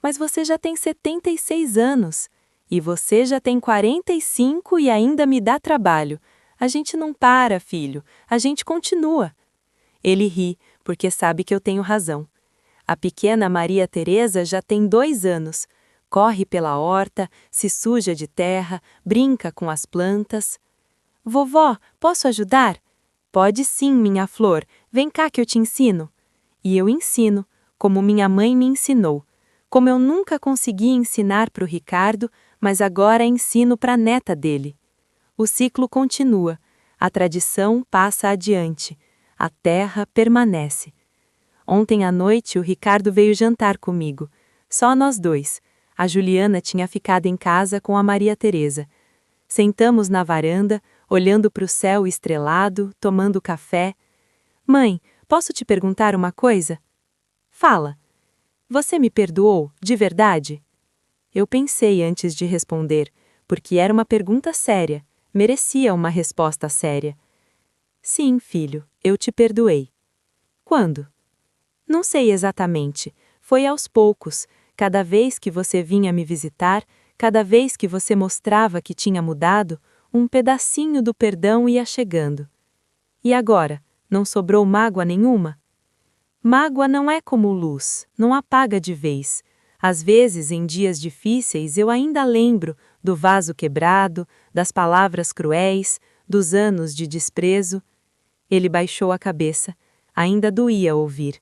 Mas você já tem 76 anos e você já tem 45 e ainda me dá trabalho. A gente não para, filho, a gente continua. Ele ri, porque sabe que eu tenho razão. A pequena Maria Teresa já tem 2 anos. Corre pela horta, se suja de terra, brinca com as plantas. Vovó, posso ajudar? Pode sim, minha flor. Vem cá que eu te ensino. E eu ensino, como minha mãe me ensinou. Como eu nunca consegui ensinar para o Ricardo, mas agora ensino para a neta dele. O ciclo continua, a tradição passa adiante, a terra permanece. Ontem à noite o Ricardo veio jantar comigo, só nós dois. A Juliana tinha ficado em casa com a Maria Teresa. Sentamos na varanda, olhando para o céu estrelado, tomando café. Mãe, posso te perguntar uma coisa? Fala. Você me perdoou, de verdade? Eu pensei antes de responder, porque era uma pergunta séria, merecia uma resposta séria. Sim, filho, eu te perdoei. Quando? Não sei exatamente, foi aos poucos. Cada vez que você vinha me visitar, cada vez que você mostrava que tinha mudado, um pedacinho do perdão ia chegando. E agora, não sobrou mágoa nenhuma? Mágoa não é como luz, não apaga de vez. Às vezes, em dias difíceis, eu ainda lembro do vaso quebrado, das palavras cruéis, dos anos de desprezo. Ele baixou a cabeça, ainda doía ouvir.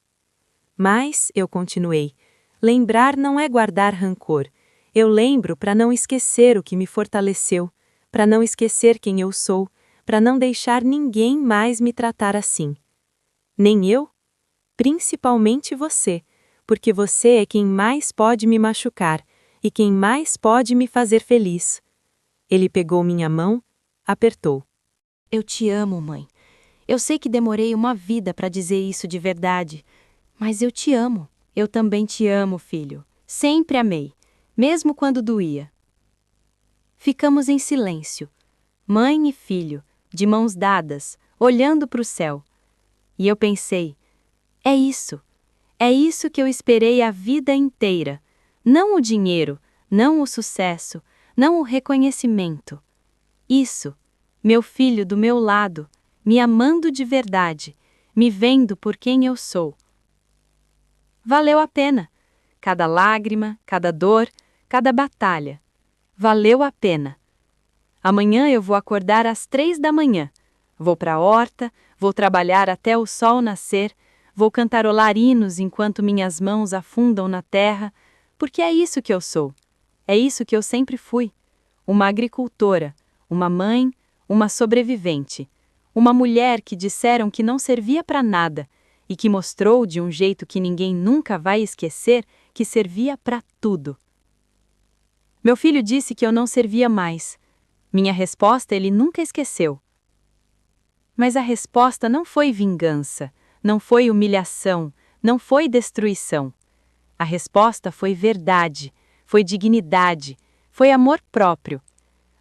Mas, eu continuei, lembrar não é guardar rancor. Eu lembro para não esquecer o que me fortaleceu, para não esquecer quem eu sou, para não deixar ninguém mais me tratar assim. Nem eu? Principalmente você, porque você é quem mais pode me machucar e quem mais pode me fazer feliz. Ele pegou minha mão, apertou. Eu te amo, mãe. Eu sei que demorei uma vida para dizer isso de verdade, mas eu te amo. Eu também te amo, filho. Sempre amei, mesmo quando doía. Ficamos em silêncio, mãe e filho, de mãos dadas, olhando para o céu. E eu pensei, é isso que eu esperei a vida inteira. Não o dinheiro, não o sucesso, não o reconhecimento. Isso, meu filho do meu lado, me amando de verdade, me vendo por quem eu sou. Valeu a pena. Cada lágrima, cada dor, cada batalha. Valeu a pena. Amanhã eu vou acordar às 3 da manhã. Vou para a horta, vou trabalhar até o sol nascer, vou cantarolar hinos enquanto minhas mãos afundam na terra, porque é isso que eu sou. É isso que eu sempre fui. Uma agricultora, uma mãe, uma sobrevivente. Uma mulher que disseram que não servia para nada e que mostrou de um jeito que ninguém nunca vai esquecer que servia para tudo. Meu filho disse que eu não servia mais. Minha resposta ele nunca esqueceu. Mas a resposta não foi vingança, não foi humilhação, não foi destruição. A resposta foi verdade, foi dignidade, Foi amor próprio.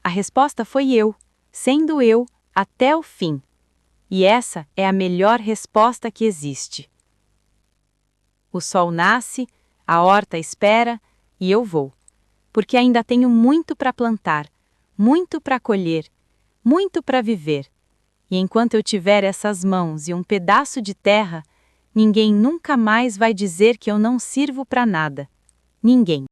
A resposta foi eu, sendo eu, até o fim. E essa é a melhor resposta que existe. O sol nasce, a horta espera e eu vou. Porque ainda tenho muito para plantar, muito para colher, muito para viver. E enquanto eu tiver essas mãos e um pedaço de terra, ninguém nunca mais vai dizer que eu não sirvo para nada. Ninguém.